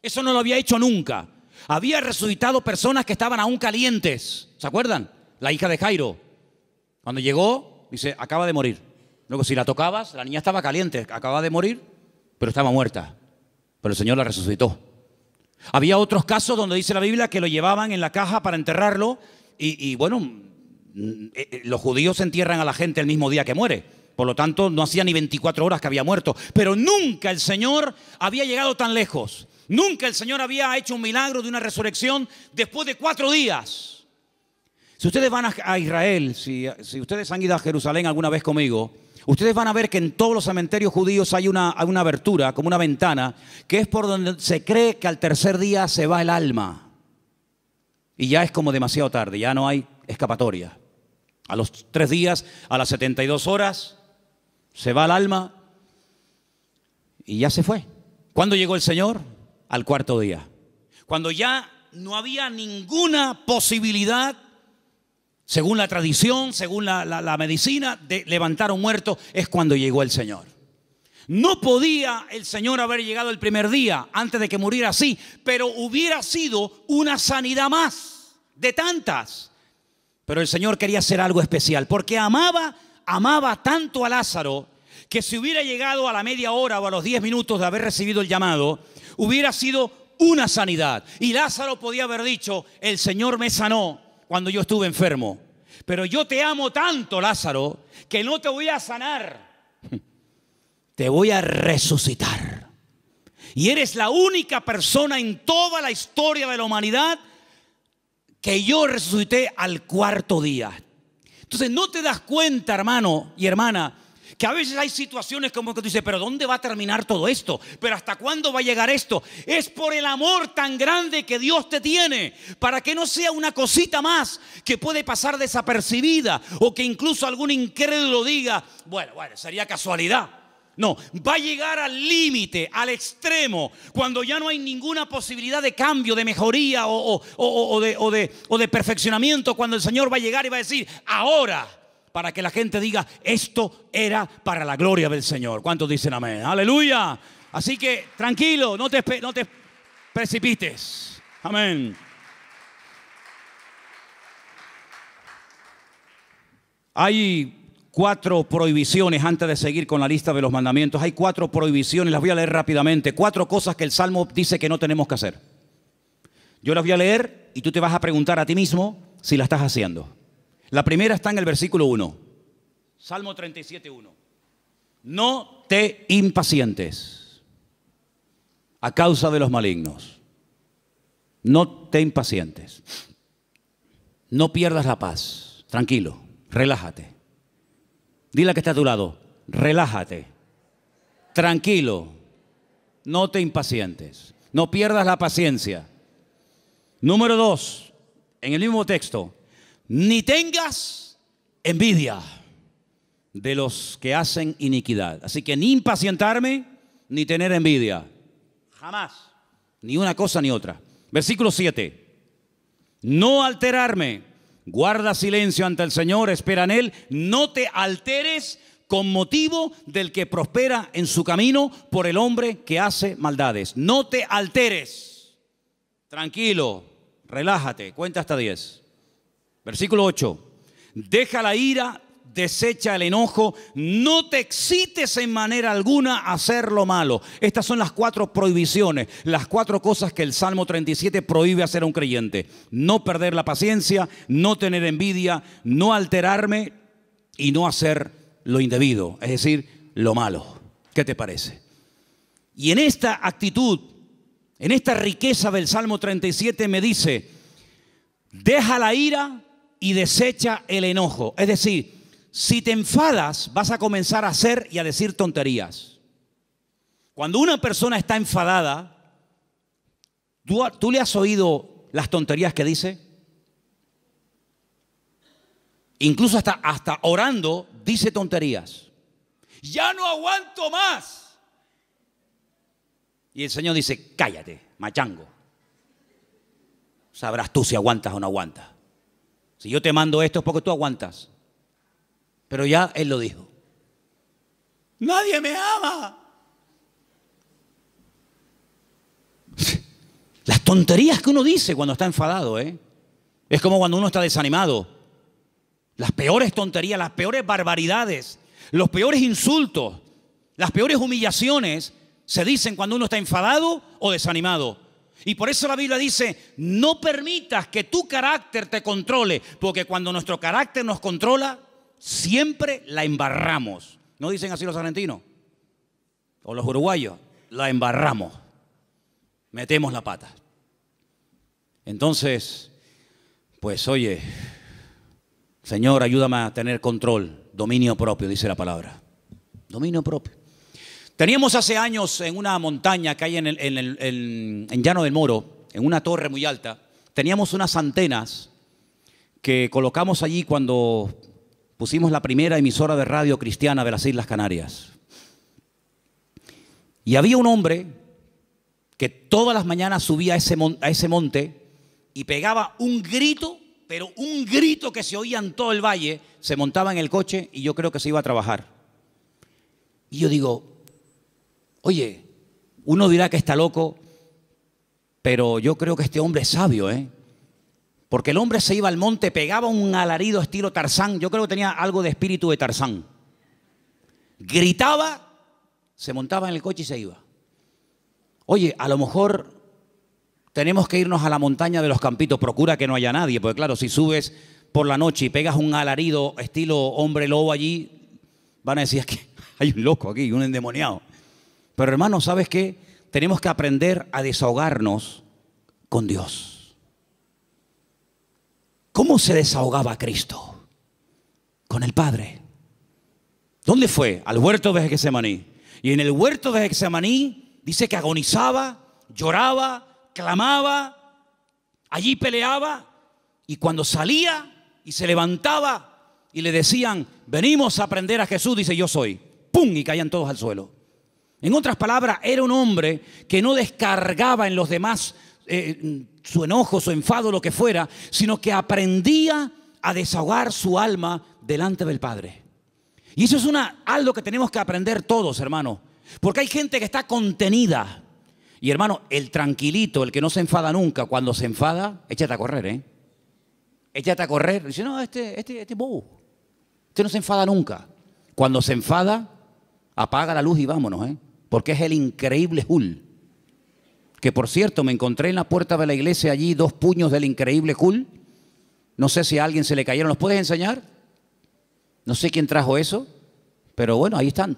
Eso no lo había hecho nunca. Había resucitado personas que estaban aún calientes. ¿Se acuerdan? La hija de Jairo. Cuando llegó, dice, acaba de morir. Luego, si la tocabas, la niña estaba caliente. Acaba de morir, pero estaba muerta. Pero el Señor la resucitó. Había otros casos donde dice la Biblia que lo llevaban en la caja para enterrarlo. Y bueno, los judíos entierran a la gente el mismo día que muere. Por lo tanto, no hacía ni 24 horas que había muerto. Pero nunca el Señor había llegado tan lejos. Nunca el Señor había hecho un milagro de una resurrección después de 4 días. Si ustedes van a Israel, si ustedes han ido a Jerusalén alguna vez conmigo, ustedes van a ver que en todos los cementerios judíos hay una abertura, como una ventana, que es por donde se cree que al tercer día se va el alma. Y ya es como demasiado tarde, ya no hay escapatoria. A los 3 días, a las 72 horas, se va el alma y ya se fue. ¿Cuándo llegó el Señor? Al 4.º día. Cuando ya no había ninguna posibilidad, según la tradición, según la medicina, de levantar a un muerto, es cuando llegó el Señor. No podía el Señor haber llegado el primer día antes de que muriera así, pero hubiera sido una sanidad más de tantas. Pero el Señor quería hacer algo especial, porque amaba tanto a Lázaro, que si hubiera llegado a la media hora o a los 10 minutos de haber recibido el llamado, hubiera sido una sanidad. Y Lázaro podía haber dicho, el Señor me sanó cuando yo estuve enfermo. Pero yo te amo tanto, Lázaro, que no te voy a sanar. Te voy a resucitar. Y eres la única persona en toda la historia de la humanidad que yo resucité al 4.º día. Entonces no te das cuenta, hermano y hermana, que a veces hay situaciones como que tú dices, pero ¿dónde va a terminar todo esto? ¿Pero hasta cuándo va a llegar esto? Es por el amor tan grande que Dios te tiene, para que no sea una cosita más que puede pasar desapercibida, o que incluso algún incrédulo diga, bueno, sería casualidad. No, va a llegar al límite, al extremo, cuando ya no hay ninguna posibilidad de cambio, de mejoría o de perfeccionamiento, cuando el Señor va a llegar y va a decir, ahora, para que la gente diga, esto era para la gloria del Señor. ¿Cuántos dicen amén? ¡Aleluya! Así que tranquilo, no te precipites. Amén. Hay 4 prohibiciones antes de seguir con la lista de los mandamientos. Hay 4 prohibiciones, las voy a leer rápidamente. 4 cosas que el Salmo dice que no tenemos que hacer. Yo las voy a leer y tú te vas a preguntar a ti mismo si la estás haciendo. La primera está en el versículo 1. Salmo 37:1. No te impacientes a causa de los malignos. No te impacientes. No pierdas la paz. Tranquilo, relájate. Dile a que está a tu lado, relájate. Tranquilo. No te impacientes. No pierdas la paciencia. Número 2, en el mismo texto. Ni tengas envidia de los que hacen iniquidad. Así que ni impacientarme, ni tener envidia. Jamás. Ni una cosa ni otra. Versículo 7. No alterarme. Guarda silencio ante el Señor, espera en Él. No te alteres con motivo del que prospera en su camino por el hombre que hace maldades. No te alteres. Tranquilo, relájate. Cuenta hasta 10. Versículo 8. Deja la ira desecha el enojo, no te excites en manera alguna a hacer lo malo. Estas son las 4 prohibiciones, las 4 cosas que el Salmo 37 prohíbe hacer a un creyente. No perder la paciencia, no tener envidia, no alterarme y no hacer lo indebido, es decir, lo malo. ¿Qué te parece? Y en esta actitud, en esta riqueza del Salmo 37 me dice, deja la ira y desecha el enojo. Es decir, si te enfadas, vas a comenzar a hacer y a decir tonterías. Cuando una persona está enfadada, ¿tú le has oído las tonterías que dice? Incluso hasta orando dice tonterías. Ya no aguanto más. Y el Señor dice, cállate, machango. Sabrás tú si aguantas o no aguantas. Si yo te mando esto es porque tú aguantas. Pero ya Él lo dijo. Nadie me ama. Las tonterías que uno dice cuando está enfadado, es como cuando uno está desanimado. Las peores tonterías, las peores barbaridades, los peores insultos, las peores humillaciones se dicen cuando uno está enfadado o desanimado. Y por eso la Biblia dice, no permitas que tu carácter te controle, porque cuando nuestro carácter nos controla, siempre la embarramos. ¿No dicen así los argentinos? O los uruguayos, la embarramos. Metemos la pata. Entonces, pues oye, Señor, ayúdame a tener control, dominio propio, dice la palabra. Dominio propio. Teníamos hace años en una montaña que hay en Llano del Moro, en una torre muy alta, teníamos unas antenas que colocamos allí cuando pusimos la primera emisora de radio cristiana de las Islas Canarias. Y había un hombre que todas las mañanas subía a ese monte y pegaba un grito, pero un grito que se oía en todo el valle, se montaba en el coche y yo creo que se iba a trabajar. Y yo digo, oye, uno dirá que está loco, pero yo creo que este hombre es sabio, porque el hombre se iba al monte, pegaba un alarido estilo Tarzán, yo creo que tenía algo de espíritu de Tarzán. Gritaba, se montaba en el coche y se iba. Oye, a lo mejor tenemos que irnos a la montaña de los Campitos, procura que no haya nadie, porque claro, si subes por la noche y pegas un alarido estilo hombre lobo allí, van a decir que hay un loco aquí, un endemoniado. Pero hermano, ¿sabes qué? Tenemos que aprender a desahogarnos con Dios. ¿Cómo se desahogaba Cristo? Con el Padre. ¿Dónde fue? Al huerto de Getsemaní. Y en el huerto de Getsemaní dice que agonizaba, lloraba, clamaba, allí peleaba. Y cuando salía y se levantaba y le decían, venimos a aprender a Jesús, dice, yo soy. ¡Pum! Y caían todos al suelo. En otras palabras, era un hombre que no descargaba en los demás su enojo, su enfado, lo que fuera, sino que aprendía a desahogar su alma delante del Padre. Y eso es algo que tenemos que aprender todos, hermano. Porque hay gente que está contenida. Y hermano, el tranquilito, el que no se enfada nunca, cuando se enfada, échate a correr, Échate a correr. Dice, no, este es bobo. Este no se enfada nunca. Cuando se enfada, apaga la luz y vámonos, porque es el increíble Hulk. Que por cierto, me encontré en la puerta de la iglesia allí 2 puños del increíble Hulk. No sé si a alguien se le cayeron. ¿Los puedes enseñar? No sé quién trajo eso, pero bueno, ahí están.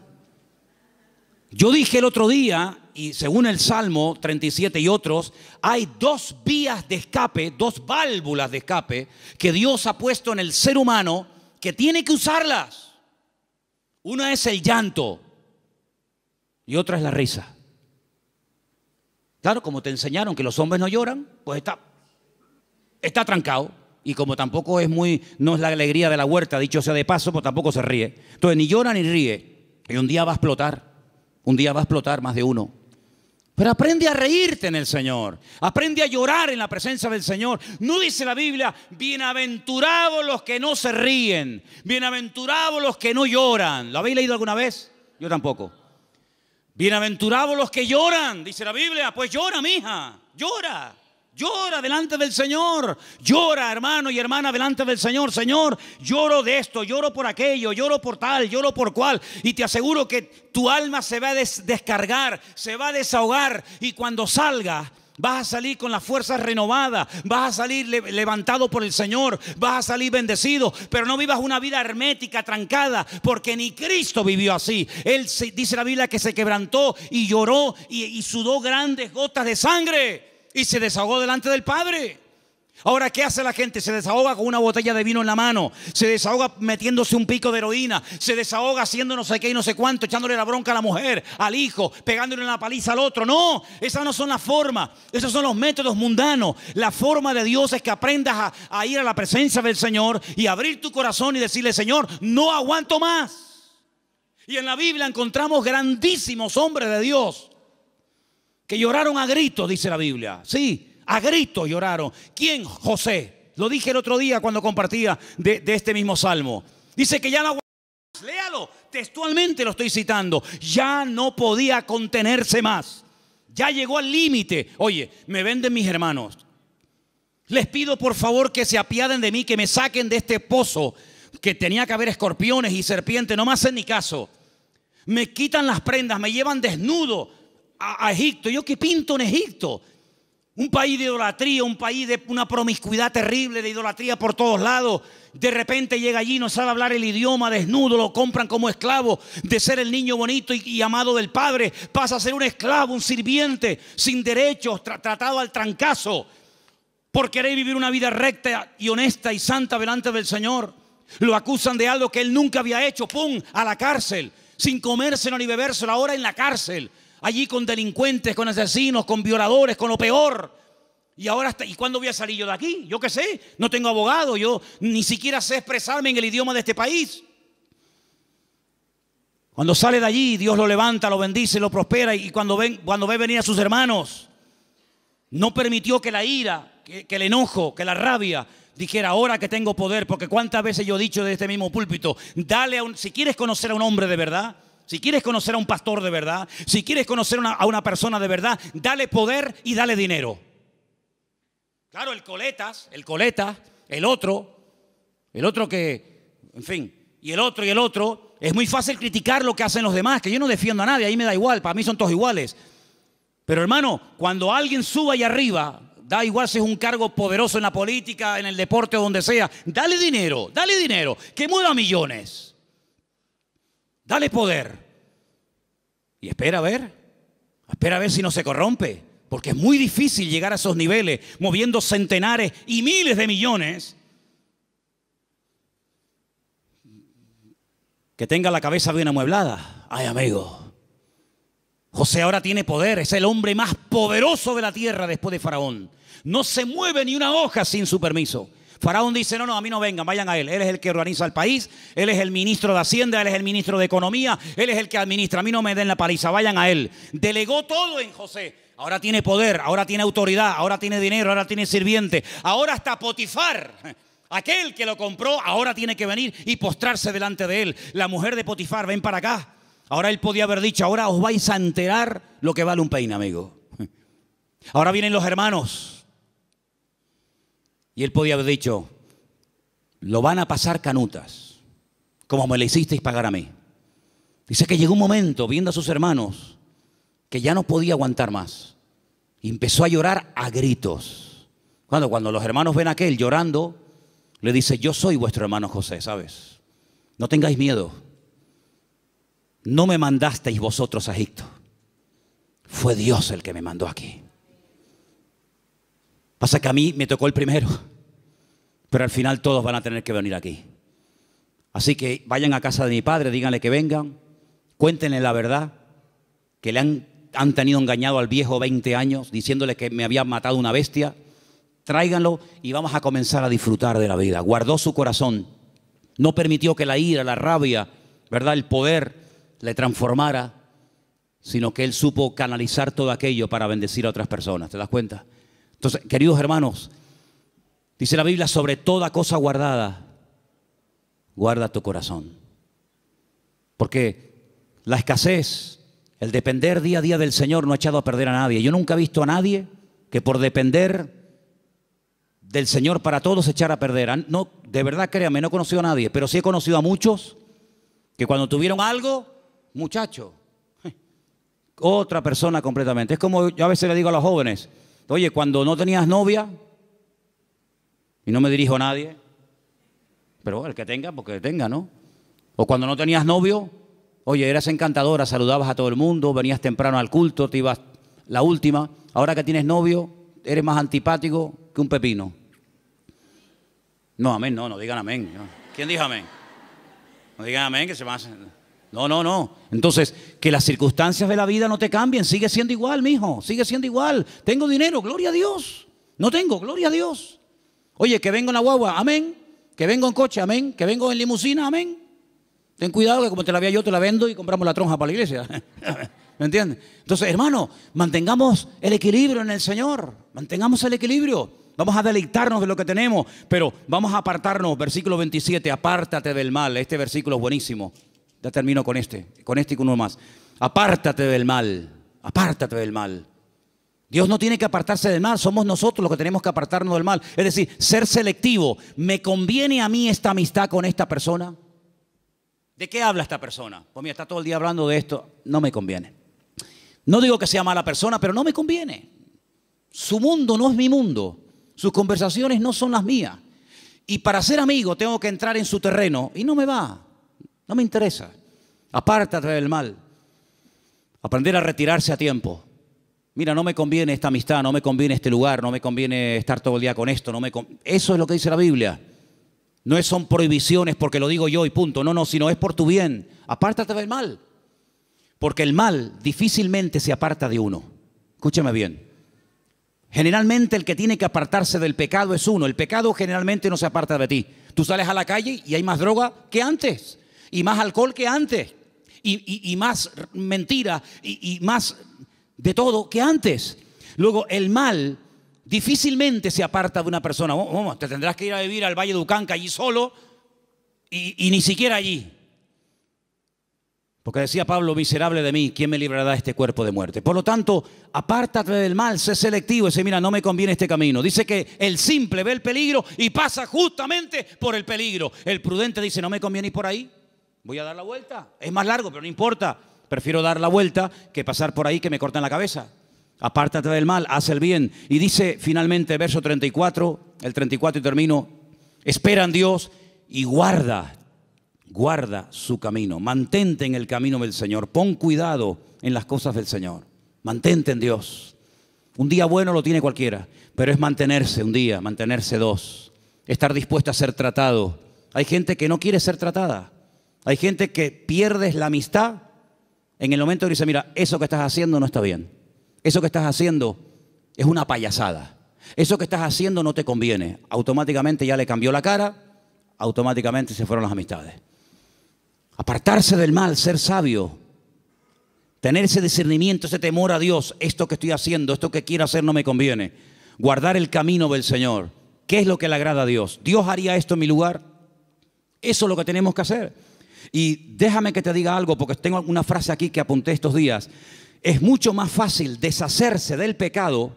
Yo dije el otro día, y según el Salmo 37 y otros, hay 2 vías de escape, 2 válvulas de escape que Dios ha puesto en el ser humano que tiene que usarlas. Una es el llanto y otra es la risa. Claro, como te enseñaron que los hombres no lloran, pues está trancado. Y como tampoco no es la alegría de la huerta, dicho sea de paso, pues tampoco se ríe. Entonces ni llora ni ríe. Y un día va a explotar. Un día va a explotar más de uno. Pero aprende a reírte en el Señor. Aprende a llorar en la presencia del Señor. No dice la Biblia, bienaventurados los que no se ríen. Bienaventurados los que no lloran. ¿Lo habéis leído alguna vez? Yo tampoco. Bienaventurados los que lloran, dice la Biblia. Pues llora, mija, llora. Llora delante del Señor. Llora, hermano y hermana, delante del Señor. Señor, lloro de esto, lloro por aquello, lloro por tal, lloro por cual. Y te aseguro que tu alma se va a descargar, se va a desahogar. Y cuando salga, vas a salir con las fuerzas renovadas, vas a salir levantado por el Señor, vas a salir bendecido. Pero no vivas una vida hermética, trancada, porque ni Cristo vivió así. Él dice la Biblia que se quebrantó y lloró y sudó grandes gotas de sangre y se desahogó delante del Padre. Ahora, ¿qué hace la gente? Se desahoga con una botella de vino en la mano, se desahoga metiéndose un pico de heroína, se desahoga haciendo no sé qué y no sé cuánto, echándole la bronca a la mujer, al hijo, pegándole una paliza al otro. No, esas no son las formas, esos son los métodos mundanos. La forma de Dios es que aprendas a ir a la presencia del Señor y abrir tu corazón y decirle: Señor, no aguanto más. Y en la Biblia encontramos grandísimos hombres de Dios que lloraron a gritos, dice la Biblia. Sí, a gritos lloraron. ¿Quién? José. Lo dije el otro día cuando compartía de este mismo salmo. Dice que ya no aguantaba más. Léalo, textualmente lo estoy citando. Ya no podía contenerse más. Ya llegó al límite. Oye, me venden mis hermanos. Les pido por favor que se apiaden de mí, que me saquen de este pozo que tenía que haber escorpiones y serpientes. No me hacen ni caso. Me quitan las prendas, me llevan desnudo a Egipto. ¿Yo qué pinto en Egipto? Un país de idolatría, un país de una promiscuidad terrible, de idolatría por todos lados. De repente llega allí, no sabe hablar el idioma, desnudo, lo compran como esclavo. De ser el niño bonito y amado del padre, pasa a ser un esclavo, un sirviente, sin derechos, tratado al trancazo, por querer vivir una vida recta y honesta y santa delante del Señor. Lo acusan de algo que él nunca había hecho. ¡Pum! A la cárcel, sin comérselo ni bebérselo, ahora en la cárcel. Allí con delincuentes, con asesinos, con violadores, con lo peor. Y ahora, ¿y cuándo voy a salir yo de aquí? Yo qué sé, no tengo abogado, yo ni siquiera sé expresarme en el idioma de este país. Cuando sale de allí, Dios lo levanta, lo bendice, lo prospera. Y cuando ve venir a sus hermanos, no permitió que la ira, que el enojo, que la rabia dijera: ahora que tengo poder. Porque cuántas veces yo he dicho desde este mismo púlpito: si quieres conocer a un hombre de verdad, si quieres conocer a un pastor de verdad, si quieres conocer a una persona de verdad, dale poder y dale dinero. Claro, el coleta, el otro que, en fin, y el otro. Es muy fácil criticar lo que hacen los demás, que yo no defiendo a nadie, ahí me da igual, para mí son todos iguales. Pero hermano, cuando alguien suba allá arriba, da igual si es un cargo poderoso en la política, en el deporte o donde sea, dale dinero, que mueva millones. Dale poder. Y espera a ver si no se corrompe. Porque es muy difícil llegar a esos niveles, moviendo centenares y miles de millones. Que tenga la cabeza bien amueblada. Ay, amigo. José ahora tiene poder. Es el hombre más poderoso de la tierra después de Faraón. No se mueve ni una hoja sin su permiso. Faraón dice: no, a mí no vengan, vayan a él. Él es el que organiza el país, él es el ministro de Hacienda, él es el ministro de Economía, él es el que administra. A mí no me den la paliza, vayan a él. Delegó todo en José. Ahora tiene poder, ahora tiene autoridad, ahora tiene dinero, ahora tiene sirviente. Ahora hasta Potifar, aquel que lo compró, ahora tiene que venir y postrarse delante de él. La mujer de Potifar: ven para acá. Ahora él podía haber dicho: ahora os vais a enterar lo que vale un peine, amigo. Ahora vienen los hermanos. Y él podía haber dicho: lo van a pasar canutas, como me le hicisteis pagar a mí. Dice que llegó un momento, viendo a sus hermanos, que ya no podía aguantar más. Y empezó a llorar a gritos. Cuando los hermanos ven a aquel llorando, le dice: yo soy vuestro hermano José, ¿sabes? No tengáis miedo. No me mandasteis vosotros a Egipto. Fue Dios el que me mandó aquí. Pasa que a mí me tocó el primero, pero al final todos van a tener que venir aquí. Así que vayan a casa de mi padre, díganle que vengan, cuéntenle la verdad, que le han tenido engañado al viejo 20 años, diciéndole que me había matado una bestia. Tráiganlo y vamos a comenzar a disfrutar de la vida. Guardó su corazón, no permitió que la ira, la rabia, ¿verdad?, el poder le transformara, sino que él supo canalizar todo aquello para bendecir a otras personas. ¿Te das cuenta? Entonces, queridos hermanos, dice la Biblia: sobre toda cosa guardada, guarda tu corazón. Porque la escasez, el depender día a día del Señor no ha echado a perder a nadie. Yo nunca he visto a nadie que por depender del Señor para todos se echara a perder. No, de verdad, créanme, no he conocido a nadie, pero sí he conocido a muchos que cuando tuvieron algo, muchacho, otra persona completamente. Es como yo a veces le digo a los jóvenes, oye, cuando no tenías novia, y no me dirijo a nadie, pero el que tenga, porque tenga, ¿no? O cuando no tenías novio, oye, eras encantadora, saludabas a todo el mundo, venías temprano al culto, te ibas la última. Ahora que tienes novio, eres más antipático que un pepino. No, amén, no digan amén. ¿Quién dijo amén? No digan amén, que se van a hacer... No. Entonces, que las circunstancias de la vida no te cambien. Sigue siendo igual, mijo. Sigue siendo igual. Tengo dinero, gloria a Dios. No tengo, gloria a Dios. Oye, que vengo en la guagua, amén. Que vengo en coche, amén. Que vengo en limusina, amén. Ten cuidado que como te la vea yo, te la vendo y compramos la tronja para la iglesia. ¿Me entiendes? Entonces, hermano, mantengamos el equilibrio en el Señor. Mantengamos el equilibrio. Vamos a deleitarnos de lo que tenemos, pero vamos a apartarnos. Versículo 27, apártate del mal. Este versículo es buenísimo. Ya termino con este y con uno más. Apártate del mal, apártate del mal. Dios no tiene que apartarse del mal, somos nosotros los que tenemos que apartarnos del mal. Es decir, ser selectivo. ¿Me conviene a mí esta amistad con esta persona? ¿De qué habla esta persona? Pues mira, está todo el día hablando de esto. No me conviene. No digo que sea mala persona, pero no me conviene. Su mundo no es mi mundo. Sus conversaciones no son las mías. Y para ser amigo tengo que entrar en su terreno y no me va. No me interesa. Apártate del mal. Aprender a retirarse a tiempo. Mira, no me conviene esta amistad, no me conviene este lugar, no me conviene estar todo el día con esto. Eso es lo que dice la Biblia. No son prohibiciones porque lo digo yo y punto. No, sino es por tu bien. Apártate del mal. Porque el mal difícilmente se aparta de uno. Escúchame bien. Generalmente el que tiene que apartarse del pecado es uno. El pecado generalmente no se aparta de ti. Tú sales a la calle y hay más droga que antes. Y más alcohol que antes. Y más mentira. Y más de todo que antes. Luego el mal difícilmente se aparta de una persona. Te tendrás que ir a vivir al Valle de Ucanca allí solo. Y ni siquiera allí. Porque decía Pablo, miserable de mí, ¿quién me librará de este cuerpo de muerte? Por lo tanto, apártate del mal, sé selectivo. Dice, mira, no me conviene este camino. Dice que el simple ve el peligro y pasa justamente por el peligro. El prudente dice, no me conviene ir por ahí, voy a dar la vuelta. Es más largo, pero no importa. Prefiero dar la vuelta que pasar por ahí que me corten la cabeza. Apártate del mal, haz el bien. Y dice finalmente, verso 34, el 34 y termino, espera en Dios y guarda su camino, mantente en el camino del Señor, pon cuidado en las cosas del Señor, mantente en Dios. Un día bueno lo tiene cualquiera, pero es mantenerse un día, mantenerse dos, estar dispuesto a ser tratado. Hay gente que no quiere ser tratada, hay gente que pierdes la amistad en el momento que dice, mira, eso que estás haciendo no está bien, eso que estás haciendo es una payasada, eso que estás haciendo no te conviene. Automáticamente ya le cambió la cara, automáticamente se fueron las amistades. Apartarse del mal, ser sabio, tener ese discernimiento, ese temor a Dios. Esto que estoy haciendo, esto que quiero hacer no me conviene. Guardar el camino del Señor. ¿Qué es lo que le agrada a Dios? ¿Dios haría esto en mi lugar? Eso es lo que tenemos que hacer. Y déjame que te diga algo, porque tengo una frase aquí que apunté estos días. Es mucho más fácil deshacerse del pecado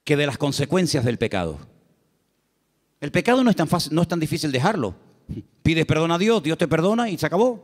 que de las consecuencias del pecado. El pecado no es tan fácil, no es tan difícil dejarlo. Pides perdón a Dios, Dios te perdona y se acabó.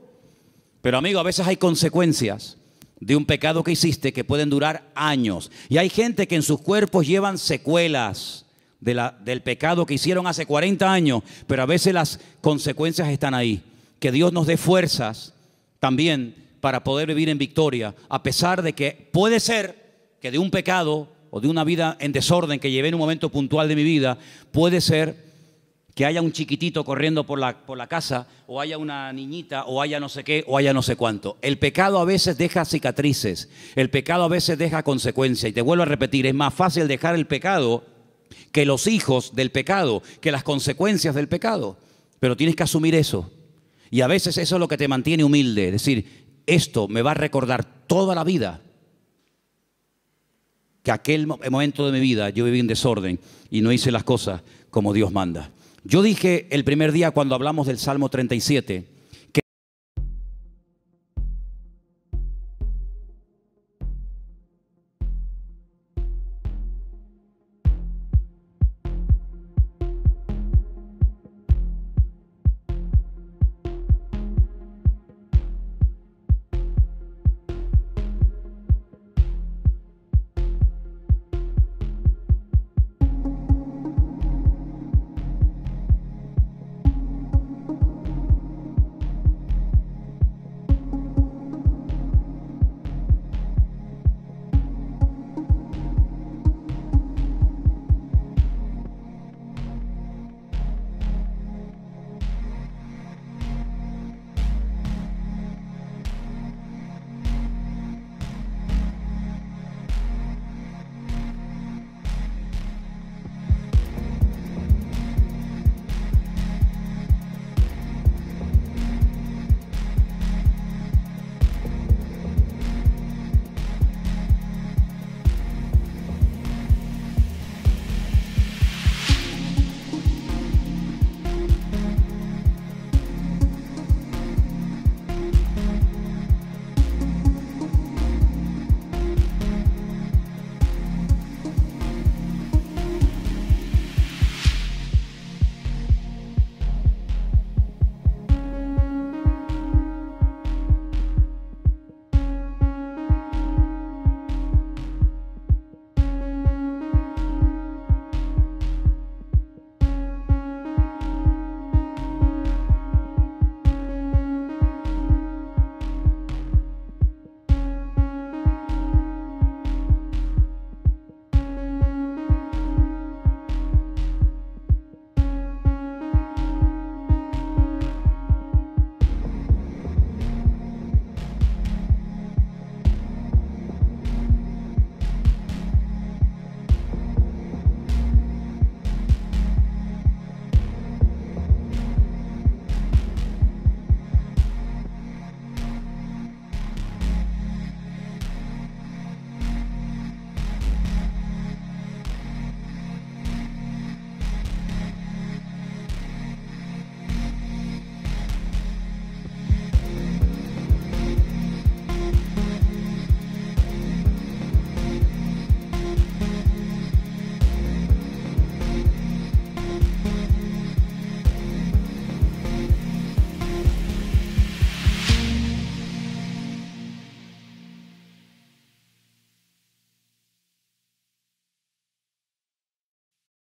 Pero amigo, a veces hay consecuencias de un pecado que hiciste que pueden durar años. Y hay gente que en sus cuerpos llevan secuelas del pecado que hicieron hace 40 años. Pero a veces las consecuencias están ahí. Que Dios nos dé fuerzas también para poder vivir en victoria. A pesar de que puede ser que de un pecado o de una vida en desorden que llevé en un momento puntual de mi vida, puede ser que haya un chiquitito corriendo por la casa, o haya una niñita, o haya no sé qué, o haya no sé cuánto. El pecado a veces deja cicatrices, el pecado a veces deja consecuencias. Y te vuelvo a repetir, es más fácil dejar el pecado que los hijos del pecado, que las consecuencias del pecado. Pero tienes que asumir eso. Y a veces eso es lo que te mantiene humilde. Es decir, esto me va a recordar toda la vida que aquel momento de mi vida yo viví en desorden y no hice las cosas como Dios manda. Yo dije el primer día cuando hablamos del Salmo 37,